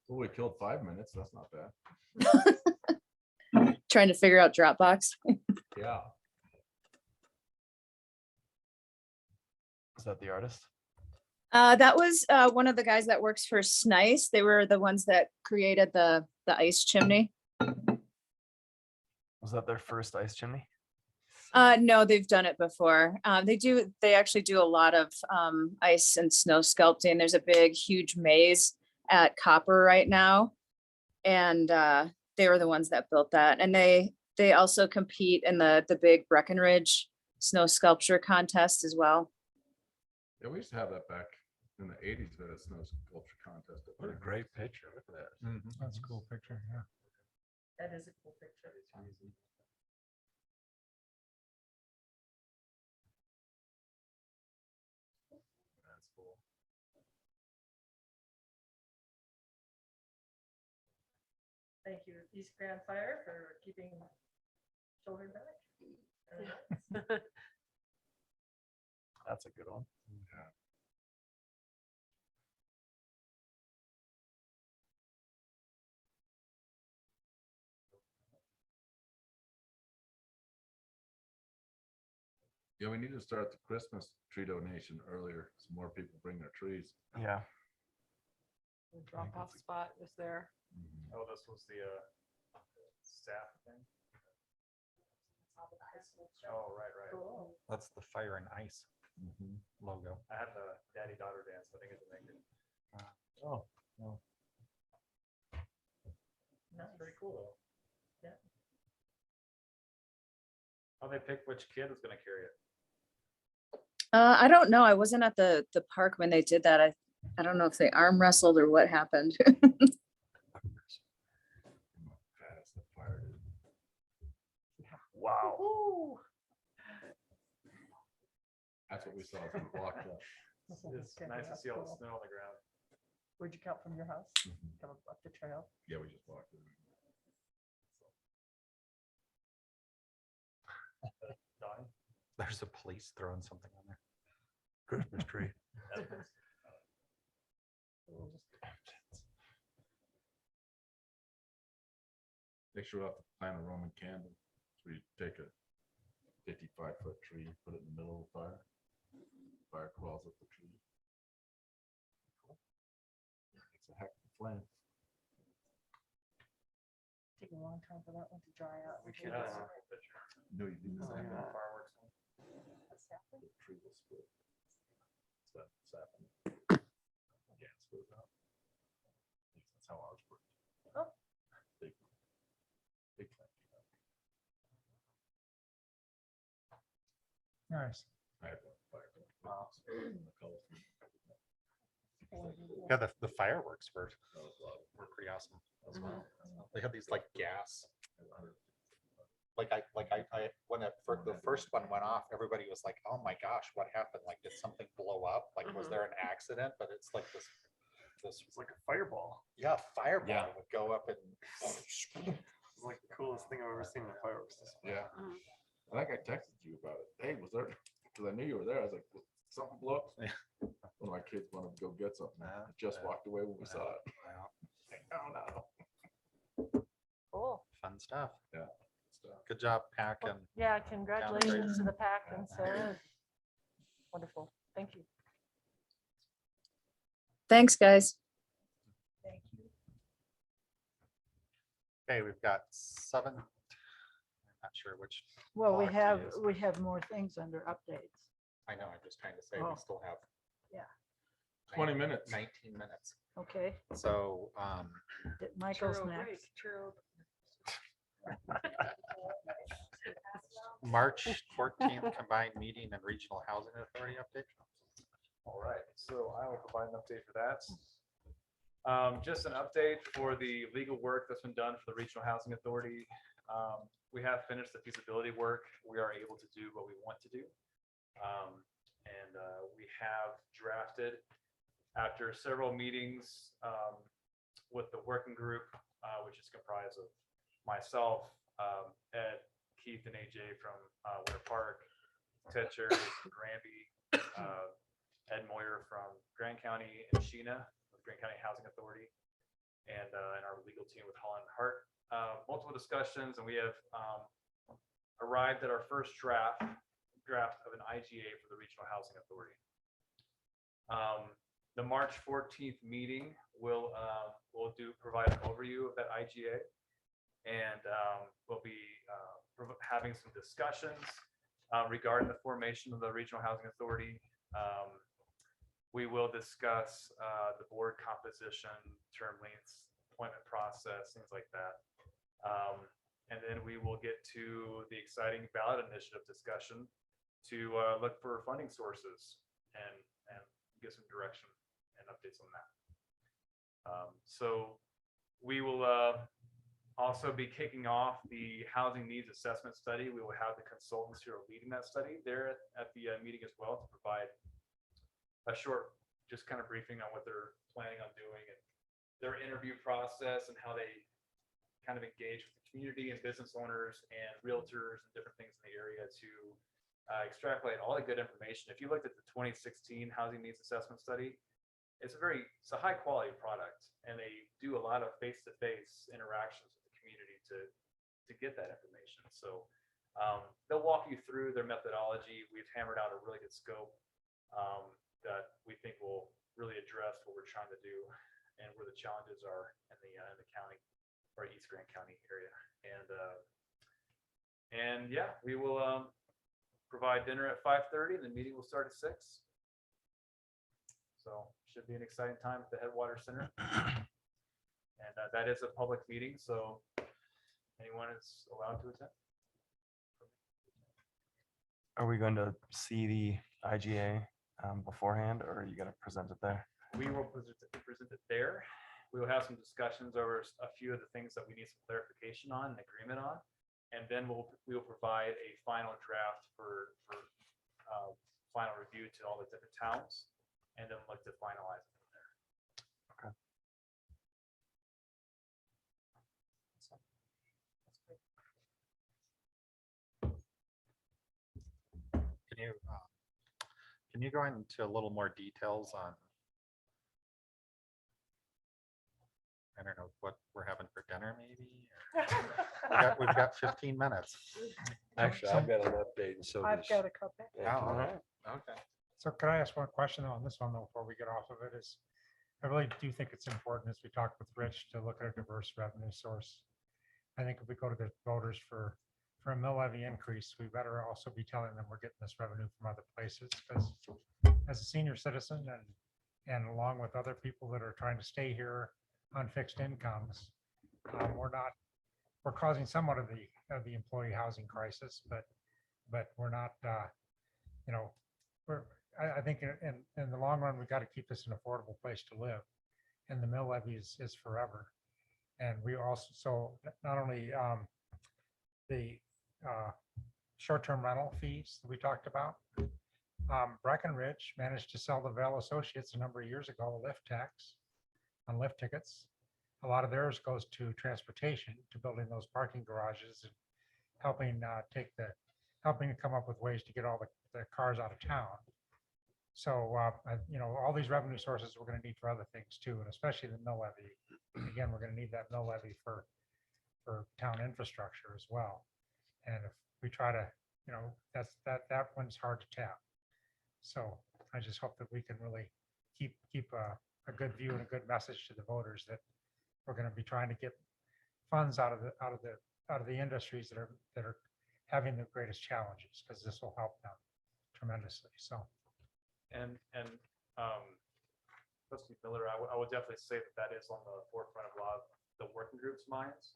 Well, we killed 5 minutes. That's not bad. Trying to figure out Dropbox. Yeah. Is that the artist? That was one of the guys that works for SNICE. They were the ones that created the ice chimney. Was that their first ice chimney? No, they've done it before. They actually do a lot of ice and snow sculpting. There's a big, huge maze at Copper right now. And they were the ones that built that. And they also compete in the big Breckenridge snow sculpture contest as well. Yeah, we used to have that back in the 80s. We had a snow sculpture contest. What a great picture. Look at that. That's a cool picture, yeah. That is a cool picture. That's cool. Thank you, East Grand Fire, for keeping children back. That's a good one. Yeah, we need to start the Christmas tree donation earlier, so more people bring their trees. Yeah. The drop off spot was there. Oh, this was the staff thing? Oh, right. Cool. That's the Fire and Ice logo. I had the daddy-daughter dance, but I think it's a make it. Oh, That's pretty cool though. Yeah. How they pick which kid is gonna carry it? I don't know. I wasn't at the park when they did that. I don't know if they arm wrestled or what happened. fast the fire is. Wow. Ooh. That's what we saw as we walked up. It's nice to see all the snow on the ground. Where'd you count from your house? Come up the trail. Yeah, we just walked in. Donnie? There's a police throwing something on there. Christmas tree. They should have to plant a Roman candle. So you take a 55-foot tree, put it in the middle of the fire. Fire crawls up the tree. It's a heck of a flame. Take a long time for that one to dry out. We should, No, you didn't. fireworks. The tree will split. So that's happening. Yeah, it's split out. That's how ours works. Oh. Big, big flame. Nice. I have a fire. Yeah, the fireworks were pretty awesome as well. They had these like gas. When the first one went off, everybody was like, "Oh my gosh, what happened? Like, did something blow up? Like, was there an accident?" But it's like this It's like a fireball. yeah, fireball Yeah. would go up and It's like the coolest thing I've ever seen in fireworks. Yeah. I think I texted you about it. Hey, was there? Because I knew you were there. I was like, "Was something blew up?" One of my kids wanted to go get something. I just walked away when we saw it. Like, oh no. Cool. fun stuff. Yeah. Good job, Pack, and Yeah, congratulations to the pack and Sarah. Wonderful. Thank you. Thanks, guys. okay, we've got 7. I'm not sure which. Well, we block to have, use. we have more things under updates. I know, I'm just trying to say Oh. we still have. Yeah. 20 minutes. 19 minutes. Okay, So, Michael's next. March 14th combined meeting and regional housing authority update. All right, so I will provide an update for that. Just an update for the legal work that's been done for the Regional Housing Authority. We have finished the feasibility work. We are able to do what we want to do. And we have drafted, after several meetings with the working group, which is comprised of myself, Ed, Keith, and AJ from Winter Park, Ted Cherry from Granby, Ed Moyer from Grand County, and Sheena with Grand County Housing Authority, and our legal team with Holland Hart. Multiple discussions, and we have arrived at our first draft of an IGA for the Regional Housing Authority. The March 14th meeting will provide an overview of that IGA, and we'll be having some discussions regarding the formation of the Regional Housing Authority. We will discuss the board composition, term lengths, appointment process, things like that. And then we will get to the exciting ballot initiative discussion to look for funding sources and get some direction and updates on that. So we will also be kicking off the housing needs assessment study. We will have the consultants who are leading that study there at the meeting as well to provide a short, just kind of briefing on what they're planning on doing and their interview process and how they kind of engage with the community and business owners and realtors and different things in the area to extrapolate all the good information. If you looked at the 2016 housing needs assessment study, it's a high quality product, and they do a lot of face-to-face interactions with the community to get that information. So they'll walk you through their methodology. We've hammered out a really good scope that we think will really address what we're trying to do and where the challenges are in the county or East Grand County area. And yeah, we will provide dinner at 5:30. The meeting will start at 6. So should be an exciting time at the Headwater Center. And that is a public meeting, so anyone is allowed to attend. Are we going to see the IGA beforehand, or are you going to present it there? We will present it there. We will have some discussions over a few of the things that we need some clarification on and agreement on. And then we will provide a final draft for final review to all the different towns, and then look to finalize it from there. Okay. Can you go into a little more details on, I don't know, what we're having for dinner? dinner maybe? We've got 15 minutes. Actually, I've got an update and so I've does got a couple. Oh, Anthony. okay. So could I ask one question on this one though, before we get off of it is, I really do think it's important as we talked with Rich to look at a diverse revenue source. I think if we go to the voters for a mill levy increase, we better also be telling them we're getting this revenue from other places. Because as a senior citizen and along with other people that are trying to stay here on fixed incomes, we're causing somewhat of the employee housing crisis, but we're not, I think in the long run, we've got to keep this an affordable place to live. And the mill levy is forever. And we also, so not only the short-term rental fees that we talked about, Breckenridge managed to sell the Vail Associates a number of years ago, a lift tax on lift tickets. A lot of theirs goes to transportation, to building those parking garages and helping helping come up with ways to get all the cars out of town. So, all these revenue sources we're going to need for other things too, and especially the mill levy. Again, we're going to need that mill levy for town infrastructure as well. And if we try to, that one's hard to tap. So I just hope that we can really keep a good view and a good message to the voters that we're going to be trying to get funds out of the industries that are having the greatest challenges, because this will help them tremendously. So. And Trustee Miller, I would definitely say that is on the forefront of a lot of the working groups' minds,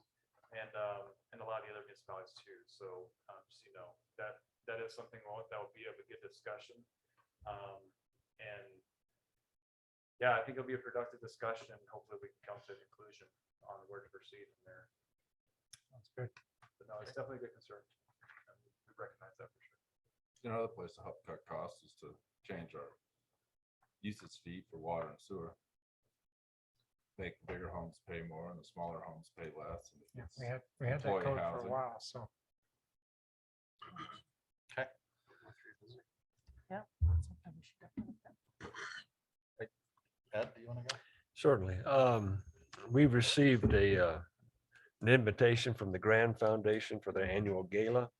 and a lot of the other municipalities too. So just that is something that would be a good discussion. And yeah, I think it'll be a productive discussion, and hopefully we can come to a conclusion on where to proceed from there. That's good. But no, it's definitely a good concern. And we recognize that for sure. Another place to help cut costs is to change our usage fee for water and sewer. Make the bigger homes pay more and the smaller homes pay less. And Yeah, it's we had that employee code for a housing. while, so. Okay. Yeah. that's something we should definitely look at. Ed, do you want to go? Certainly. We've received an invitation from the Grand Foundation for their annual gala.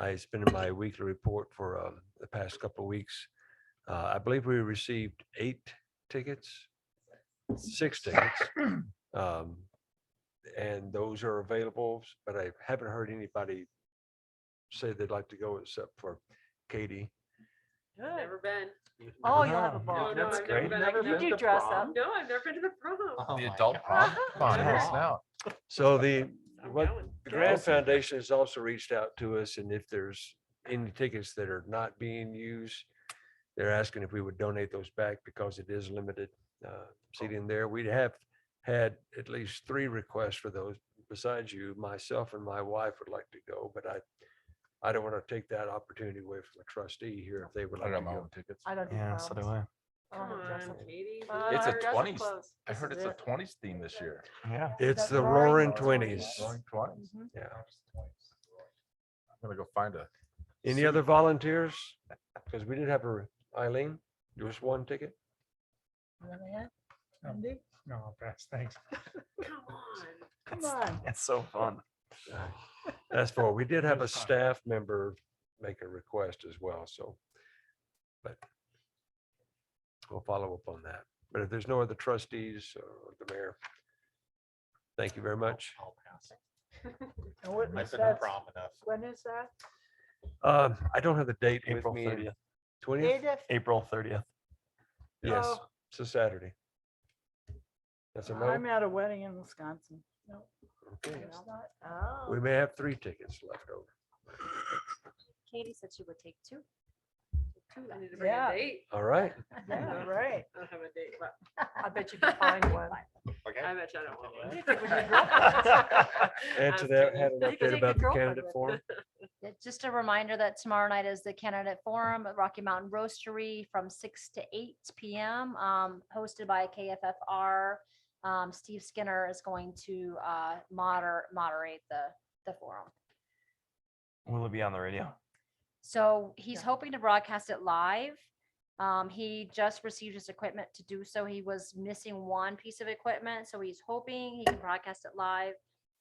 It's been in my weekly report for the past couple of weeks. I believe we received 6 tickets. And those are available, but I haven't heard anybody say they'd like to go except for Katie. Good. Never been. Oh, you'll have a No, ball. no, That's I've great. never been. You do dress up. No, I've never been to the prom. Oh The my adult God. prom. Come on, Yeah. listen out. So I'm what going. the Grand Foundation has also reached out to us, and if there's any tickets that are not being used, they're asking if we would donate those back because it is limited seating there. We have had at least 3 requests for those. Besides you, myself and my wife would like to go, but I don't want to take that opportunity away from a trustee here if they would I like to got my go. own tickets. I don't do Yeah, so do proms. I. I don't Come have dress on, up. Katie. It's a Dress up 20s. clothes. I This heard is it's a it. 20s theme this year. Yeah. It's the the Roaring Roaring 20s. 20s. Roaring 20s. Mhm. Yeah. I'm gonna go find a. Any other volunteers? Because we did have Eileen, there was 1 ticket. No, I'll pass. Thanks. Come on. Come on. It's so fun. That's for, we did have a It was fun. staff member make a request as well, so. But we'll follow up on that. But if there's no other trustees or the mayor, thank you very much. I'll pass. And what I've is been to that? prom enough. When is that? I don't have the date with April me. 30th. 20th? Edith? April 30th. Yes, Oh. it's a Saturday. That's a no. I'm at a wedding in Wisconsin. No, Okay. it's not. Oh. We may have 3 tickets left over. Katie said she would take 2. I need to bring Yeah. a date. All right. Yeah, right. I don't have a date, but I bet you can find one. Okay. I bet you I don't want one. You take with your girlfriend. Add to I'm that, kidding. had an You can update take about your the girlfriend candidate with forum. Yeah, just a reminder that tomorrow night is the candidate forum at Rocky Mountain Roastery from 6 to 8 p.m. Hosted by KFFR. Steve Skinner is going to moderate the forum. Will it be on the radio? So he's hoping to broadcast it live. He just received his equipment to do so. He was missing one piece of equipment, so he's hoping he can broadcast it live.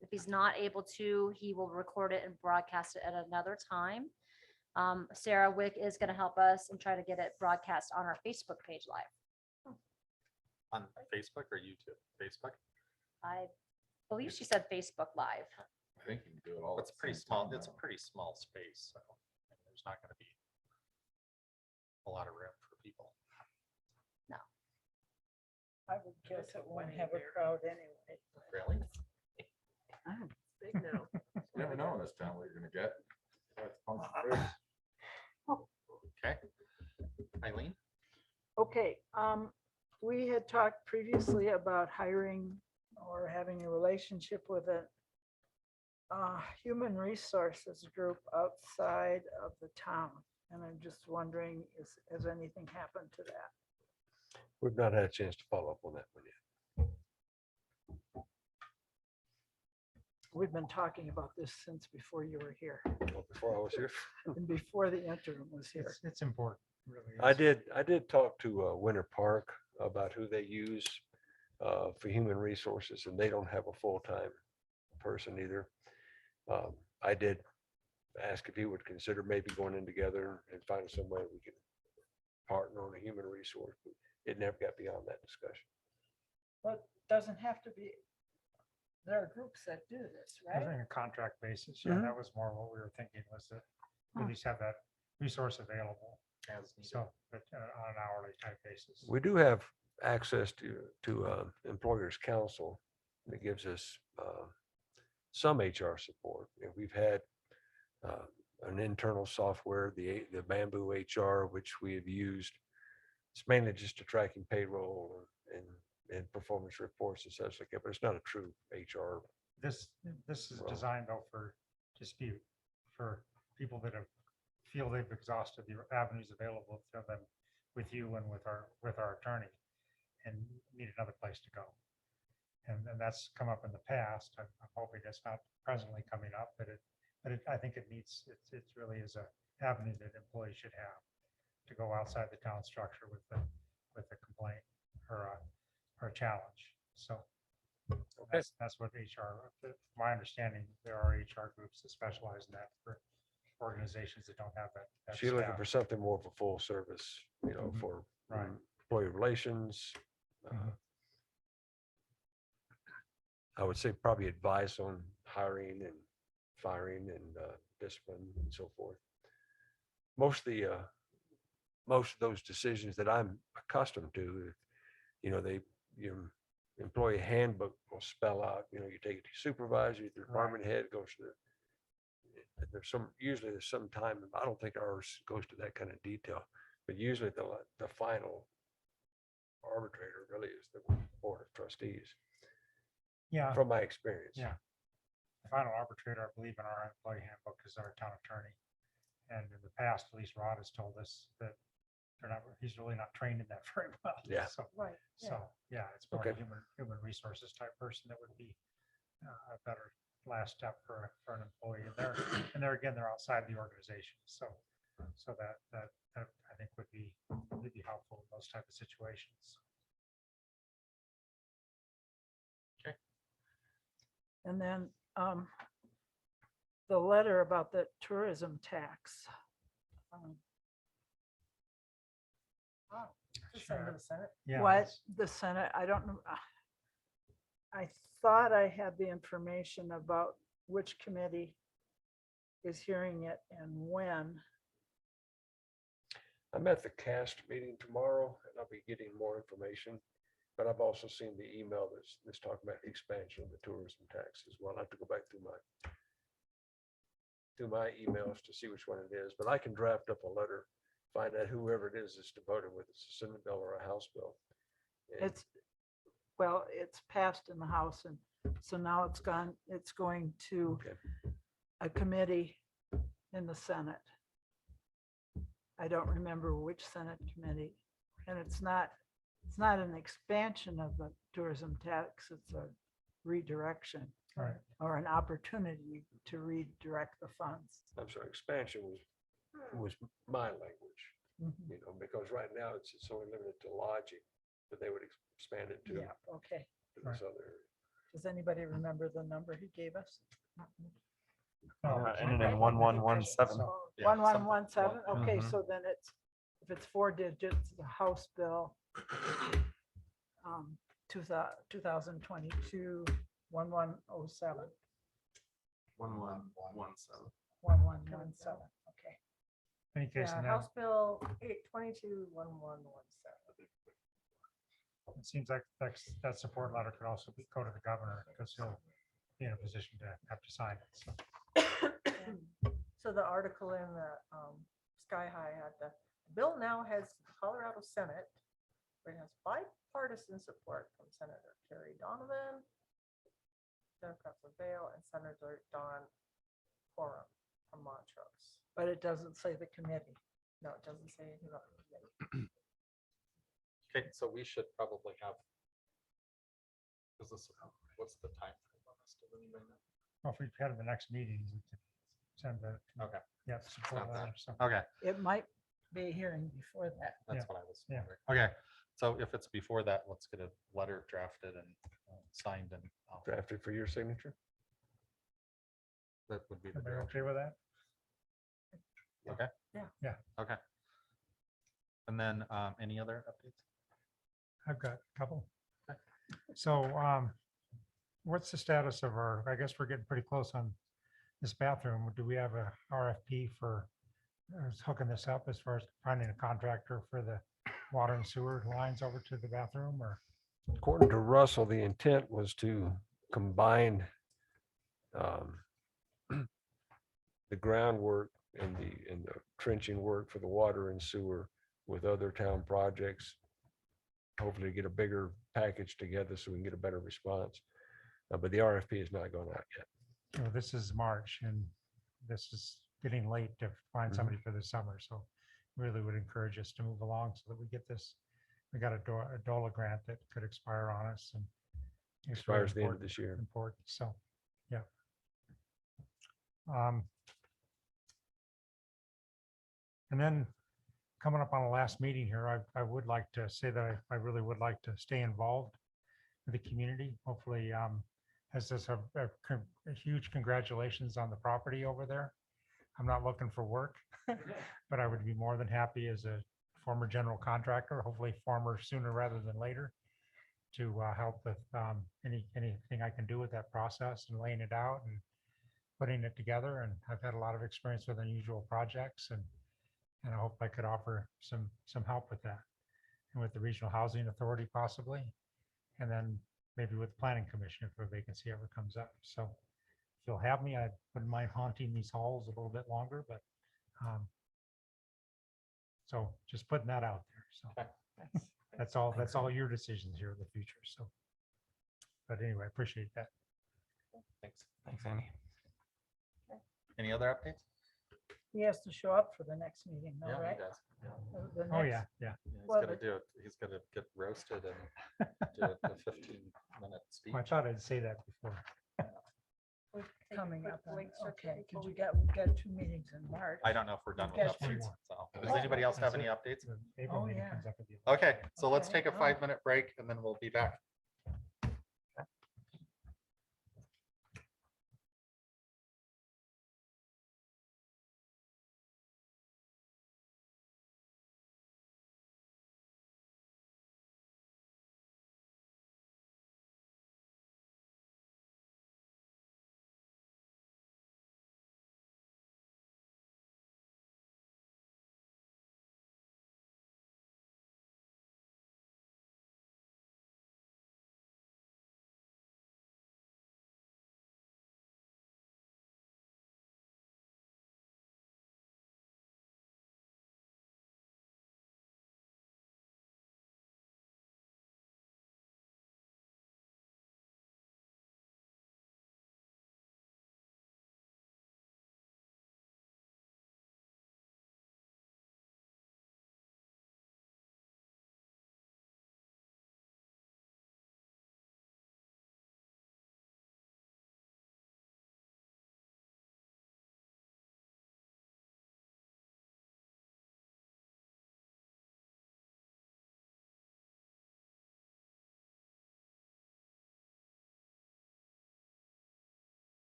If he's not able to, he will record it and broadcast it at another time. Sarah Wick is going to help us and try to get it broadcast on our Facebook page live. On Facebook or YouTube? Facebook? I believe she said Facebook Live. I think you can do it all. It's pretty small. It's a pretty small space, so there's not gonna be a lot of room for people. I would guess it won't have a crowd anyway. Really? I'm big now. You never know in this town what you're gonna get. Okay. Eileen? Okay, we had talked previously about hiring or having a relationship with a human resources group outside of the town. And I'm just wondering, has anything happened to that? We've not had a chance to follow up on that one yet. We've been talking about this since before you were here Well, before I was here. and before the interim was here. It's important, really. I did talk to Winter Park about who they use for human resources, and they don't have a full-time person either. I did ask if he would consider maybe going in together and finding some way we could partner on a human resource. But it never got beyond that discussion. But doesn't have to be, there are groups that do this, right? On a contract basis, yeah, that was more what we were thinking, was that at least have that resource available. As needed. So, but on an hourly type basis. We do have access to employers council that gives us some HR support. And we've had an internal software, the Bamboo HR, which we have used. It's mainly just to tracking payroll and performance reports and such like that, but it's not a true HR. This is Well- designed though for dispute, for people that feel they've exhausted the avenues available to them with you and with our attorney and need another place to go. And that's come up in the past. I'm hoping it's not presently coming up, but I think it really is a avenue that employees should have to go outside the town structure with a complaint or a challenge. So that's what HR, my understanding, there are HR groups that specialize in that for organizations that don't have that. She's looking staff. for something more of a full service, for Right. employee relations. Mhm. I would say probably advice on hiring and firing and discipline and so forth. Most of those decisions that I'm accustomed to, your employee handbook will spell out, you take it to supervisor, the department head goes to usually there's some time, I don't think ours goes to that kind of detail, but usually the final arbitrator really is the board of trustees, Yeah. from my experience. Yeah. The final arbitrator, I believe in our employee handbook, is our town attorney. And in the past, at least Rod has told us that he's really not trained in that very well. Yeah. So, Right. it's more a Okay. human resources type person that would be a better last step for an employee. And they're again, they're outside the organization. So that I think would be helpful in those type of situations. And then the letter about the tourism tax. Sure. Senate. Yeah. What, the Senate, I don't know. I thought I had the information about which committee is hearing it and when. I'm at the cast meeting tomorrow and I'll be getting more information, but I've also seen the email that's talking about the expansion of the tourism tax as well. I have to go back through my emails to see which one it is, but I can draft up a letter, find out whoever it is that's devoted with, it's a Senate bill or a House bill. And It's passed in the House, and so now it's going to Okay. a committee in the Senate. I don't remember which Senate committee, and it's not an expansion of the tourism tax, it's a redirection. Right. Or an opportunity to redirect the funds. I'm sorry, expansion was my language, because right now it's only limited to lodging, but they would expand it to Yeah, okay. this other area. Does anybody remember the number he gave us? Ended in 1117. Yeah, 1117, okay, Mhm. so then it's, if it's 4 digits, the House Bill 2022 1107, 1117. 1117, okay. Any case, Yeah, in House that, Bill 822-1117. it seems like that support letter could also go to the governor because he'll be in a position to have to sign it. So So the article in the Sky High had the bill now has the Colorado Senate. Where it has bipartisan support from Senator Kerry Donovan, Democrat Vale, and Senator Don Coram from Montrose. But it doesn't say the committee. No, it doesn't say anything about the committee. Okay, so we should probably have. Is this, what's the time frame on this? Does anybody know? well, if we had the next meeting, we could send the, Okay, yeah, support not that. letter. So okay, It might be a hearing before that. that's Yeah. what I was Yeah. wondering. Okay, so if it's before that, let's get a letter drafted and signed and Drafted for your signature. that would be the everybody deal. okay with that? Okay. Yeah. Yeah. Okay. And then any other updates? I've got a couple. So what's the status of our, I guess we're getting pretty close on this bathroom. Do we have a RFP for hooking this up as far as finding a contractor for the water and sewer lines over to the bathroom or? According to Russell, the intent was to combine the groundwork and the trenching work for the water and sewer with other town projects. Hopefully get a bigger package together so we can get a better response. But the RFP has not gone out yet. You know, this is March and this is getting late to find somebody for the summer. So really would encourage us to move along so that we get this. We got a DOLA grant that could expire on us and it's really Expires the end of important- this year. Important. So, yeah. And then coming up on the last meeting here, I would like to say that I really would like to stay involved with the community. Hopefully, as this a huge congratulations on the property over there. I'm not looking for work, but I would be more than happy as a former general contractor, hopefully former sooner rather than later, to help with anything I can do with that process and laying it out and putting it together. And I've had a lot of experience with unusual projects and I hope I could offer some help with that and with the Regional Housing Authority possibly. And then maybe with the Planning Commission if a vacancy ever comes up. So if you'll have me, I wouldn't mind haunting these halls a little bit longer, but so just putting that out there. So that's all your decisions here in the future. So, but anyway, I appreciate that. Thanks. Thanks, Andy. Any other updates? He has to show up for the next meeting, though, Yeah, he right? does. The Oh, next- yeah, yeah. Yeah, He's Well, gonna but- do it. He's gonna get roasted and do a 15-minute speech. I thought I'd say that before. Coming up, Quick on- break, okay, before because we we got 2 meetings in March. I don't know if we're done with Yes, updates. we So does anybody else have any updates? The April Oh, meeting yeah. comes up at the Okay, so let's Okay. take a 5-minute break and then we'll be back.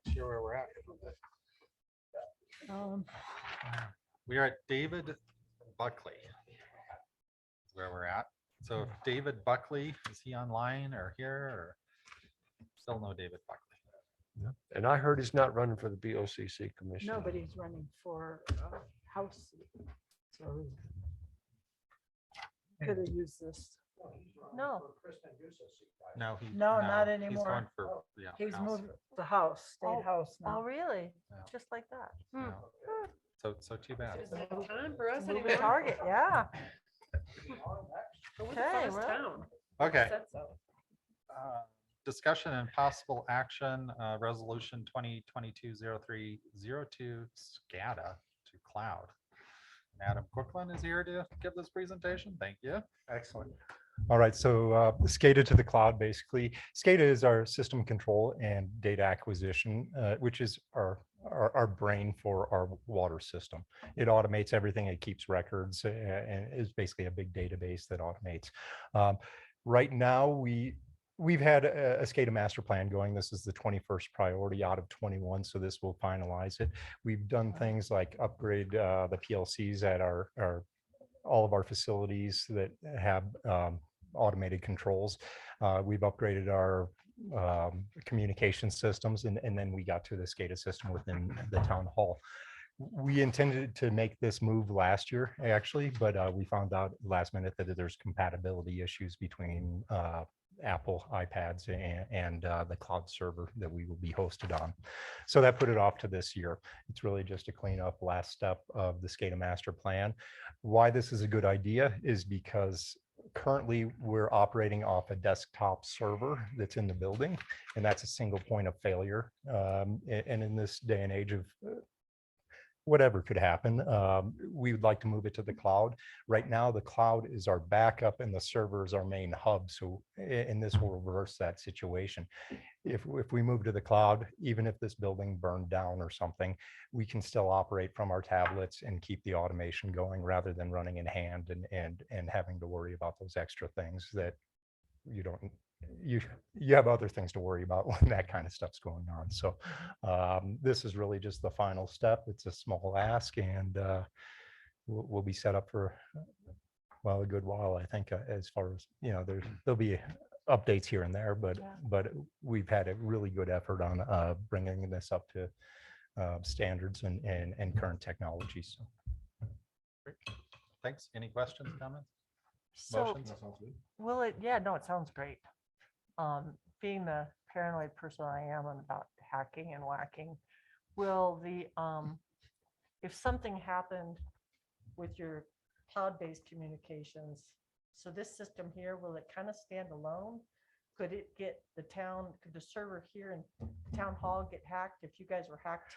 quite sure where we're at. We are at David Buckley. Is where we're at. So if David Buckley, is he online or here or still no David Buckley? And I heard he's not running for the BOCC commission. Nobody's running for House seat. So could have used this. No, No, No, not He's anymore. going for, yeah. He's House. moved the House, Oh, state House oh, now. really? Yeah. Just like that? Yeah. So too bad. Is it time for us Moving anymore? target, yeah. We're the Okay, funnest well. town. Okay. Said so. Discussion and possible action, resolution 2022-0302 SCADA to cloud. Adam Cookland is here to give this presentation. Thank you. Excellent. All right, so SCADA to the cloud, basically. SCADA is our system control and data acquisition, which is our brain for our water system. It automates everything. It keeps records and is basically a big database that automates. Right now, we've had a SCADA master plan going. This is the 21st priority out of 21, so this will finalize it. We've done things like upgrade the PLCs at all of our facilities that have automated controls. We've upgraded our communication systems, and then we got to the SCADA system within the town hall. We intended to make this move last year, actually, but we found out last minute that there's compatibility issues between Apple iPads and the cloud server that we will be hosted on. So that put it off to this year. It's really just a cleanup last step of the SCADA master plan. Why this is a good idea is because currently we're operating off a desktop server that's in the building, and that's a single point of failure. And in this day and age of whatever could happen, we would like to move it to the cloud. Right now, the cloud is our backup and the server is our main hub. So, and this will reverse that situation. If we move to the cloud, even if this building burned down or something, we can still operate from our tablets and keep the automation going rather than running in hand and having to worry about those extra things that you don't. You have other things to worry about when that kind of stuff's going on. So this is really just the final step. It's a small ask, and we'll be set up for, well, a good while, I think, as far as, there'll be updates here and there, but we've had a really good effort on bringing this up to standards and current technologies. So. Great. Thanks. Any questions, comments? So Motions? will it, yeah, no, it sounds great. Being the paranoid person I am about hacking and whacking, will if something happened with your cloud-based communications, so this system here, will it kind of stand alone? Could it get could the server here in town hall get hacked if you guys were hacked?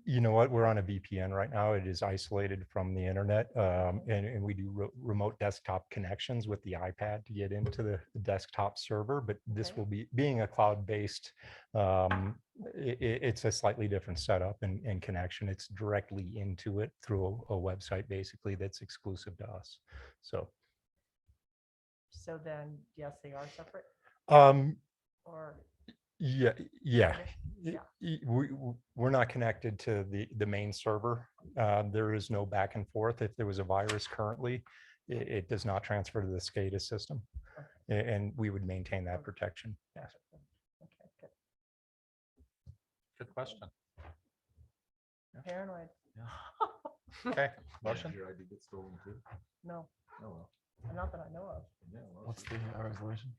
You know what? We're on a VPN right now. It is isolated from the internet, and we do remote desktop connections with the iPad to get into the desktop server. But this will be, being a cloud-based, it's a slightly different setup and connection. It's directly into it through a website, basically, that's exclusive to us. So then, yes, they are separate? Or yeah. We're not connected to the main server. There is no back and forth. If there was a virus currently, it does not transfer to the SCADA system, and we would maintain that protection. Yes. Okay, good. Good question. Paranoid. Okay, motion? No. Not that I know of. What's the resolution?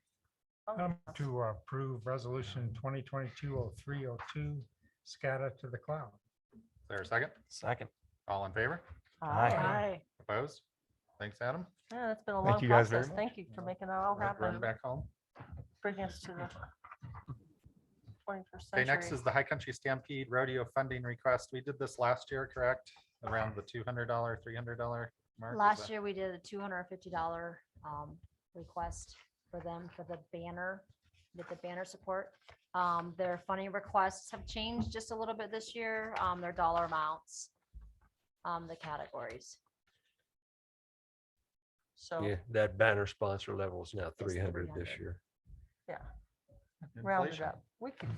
To approve resolution 2022-0302 SCADA to the cloud. Is there a second? Second. All in favor? Aye. Opposed? Thanks, Adam. Yeah, that's been a Thank long you guys very process. much. Thank you for making that all Run happen. back home. Bring us to the 21st Okay, next century. is the High Country Stampede Rodeo funding request. We did this last year, correct? Around the $200, $300 mark. is Last that- year, we did a $250 request for them for the banner, with the banner support. Their funding requests have changed just a little bit this year, their dollar amounts, the categories. So, Yeah, that banner sponsor level is now It's 300 this 300. year. yeah. round it inflation. up. We could,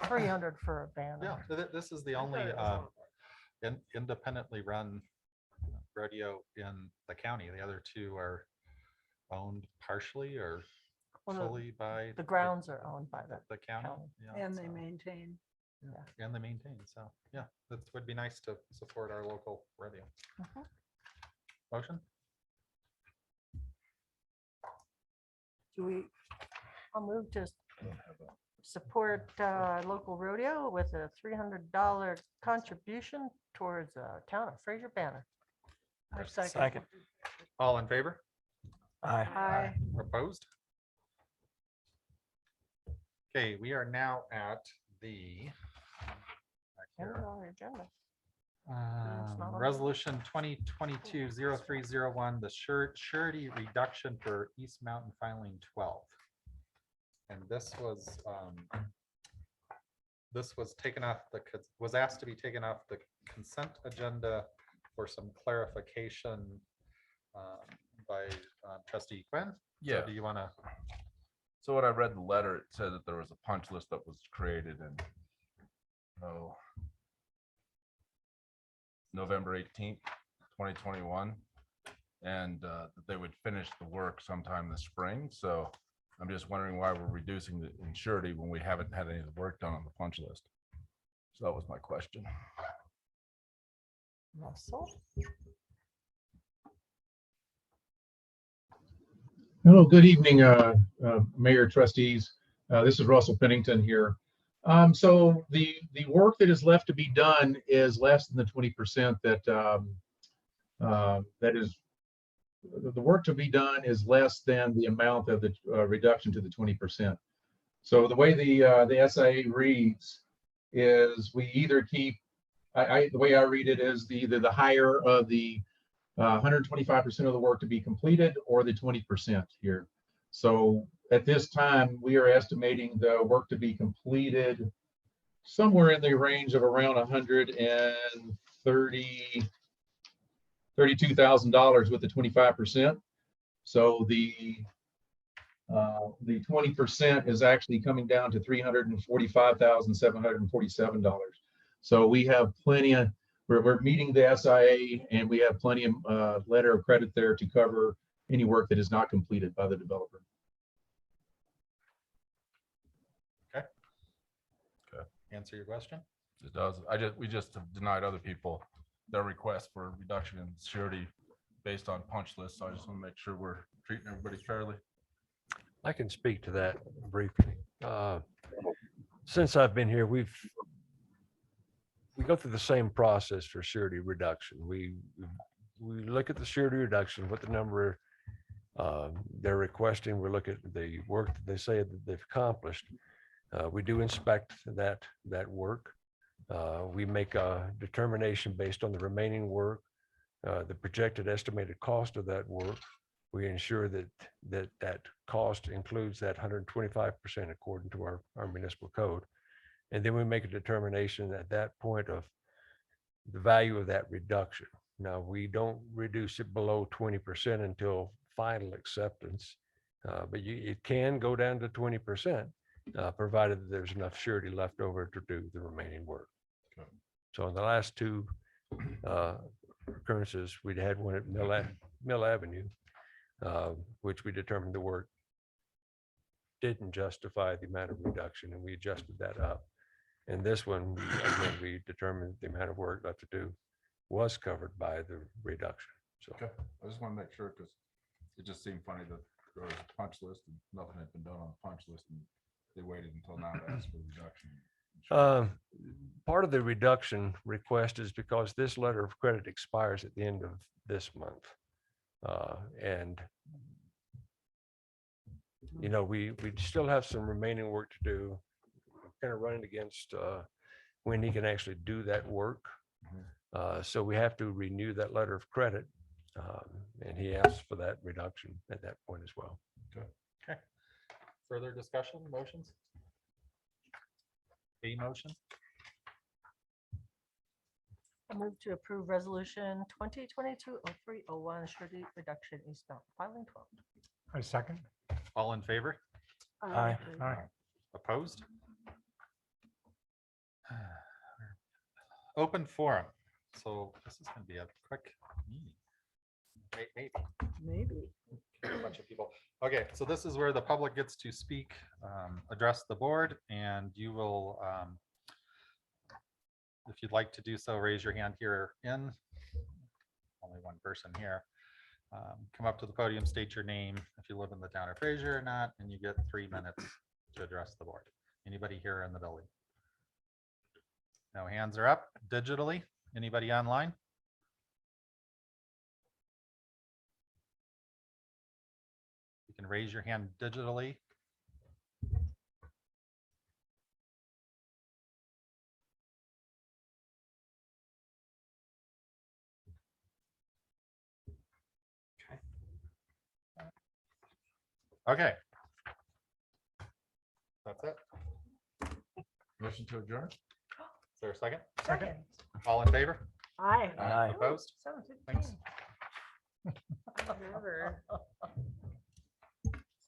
300 for a banner. Yeah, so this is the only independently run rodeo in the county. The other two are owned partially or Well, fully by The grounds are owned by the county. county. Yeah, And they so, maintain. yeah, and they maintain. So yeah, that would be nice to support our local rodeo. Mhm. Motion? Do we, I'll move to support local rodeo with a $300 contribution towards town of Fraser banner. I second. All in favor? Aye. Aye. Opposed? Okay, we are now at the $10 agenda. It's not on the- resolution 2022-0301, the surety reduction for East Mountain Filing 12. And this was taken off was asked to be taken off the consent agenda for some clarification by trustee Quinn. So Yeah. do you want to? So when I read the letter, it said that there was a punch list that was created in November 18th, 2021. And that they would finish the work sometime this spring. So I'm just wondering why we're reducing the surety when we haven't had any of the work done on the punch list. So that was my question. Russell? Hello, good evening, Mayor, trustees. This is Russell Pennington here. So the work that is left to be done is less than the 20% that is, the work to be done is less than the amount of the reduction to the 20%. So the way the SIA reads is we either keep, the way I read it is either the higher of the 125% of the work to be completed or the 20% here. So at this time, we are estimating the work to be completed somewhere in the range of around $132,000 with the 25%. So the 20% is actually coming down to $345,747. So we have plenty of, we're meeting the SIA and we have plenty of letter of credit there to cover any work that is not completed by the developer. Okay. Answer your question? It does. We just have denied other people their request for reduction in surety based on punch lists. So I just want to make sure we're treating everybody fairly. I can speak to that briefly. Since I've been here, we go through the same process for surety reduction. We look at the surety reduction, what the number they're requesting. We look at the work that they say that they've accomplished. We do inspect that work. We make a determination based on the remaining work, the projected estimated cost of that work. We ensure that cost includes that 125% according to our municipal code. And then we make a determination at that point of the value of that reduction. Now, we don't reduce it below 20% until final acceptance, but it can go down to 20%, provided that there's enough surety left over to do the remaining work. Okay. So in the last two occurrences, we'd had one at Mill Avenue, which we determined the work didn't justify the amount of reduction, and we adjusted that up. And this one, again, we determined the amount of work left to do was covered by the reduction. So Okay. I just want to make sure because it just seemed funny that there was a punch list and nothing had been done on the punch list and they waited until now to ask for the reduction. part of the reduction request is because this letter of credit expires at the end of this month. And you know, we still have some remaining work to do, kind of running against when he can actually do that work. So we have to renew that letter of credit. And he asked for that reduction at that point as well. Okay. Further discussion, motions? A motion? I move to approve resolution 2022-0301, surety reduction eastbound filing 12. I second. All in favor? Aye. Aye. Opposed? Open forum. So this is going to be a quick meeting. Maybe. Maybe. A bunch of people. Okay, so this is where the public gets to speak, address the board, and you will, if you'd like to do so, raise your hand here in. Only one person here. Come up to the podium, state your name, if you live in the town of Fraser or not, and you get 3 minutes to address the board. Anybody here in the building? No hands are up digitally. Anybody online? You can raise your hand digitally. Okay. That's it. Motion to adjourn? Is there a second? Second. All in favor? Aye. Aye. Opposed? 7:15. Thanks. Never.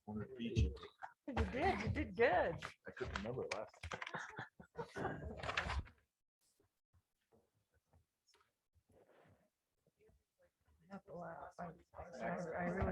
You did good. I couldn't remember it last. I really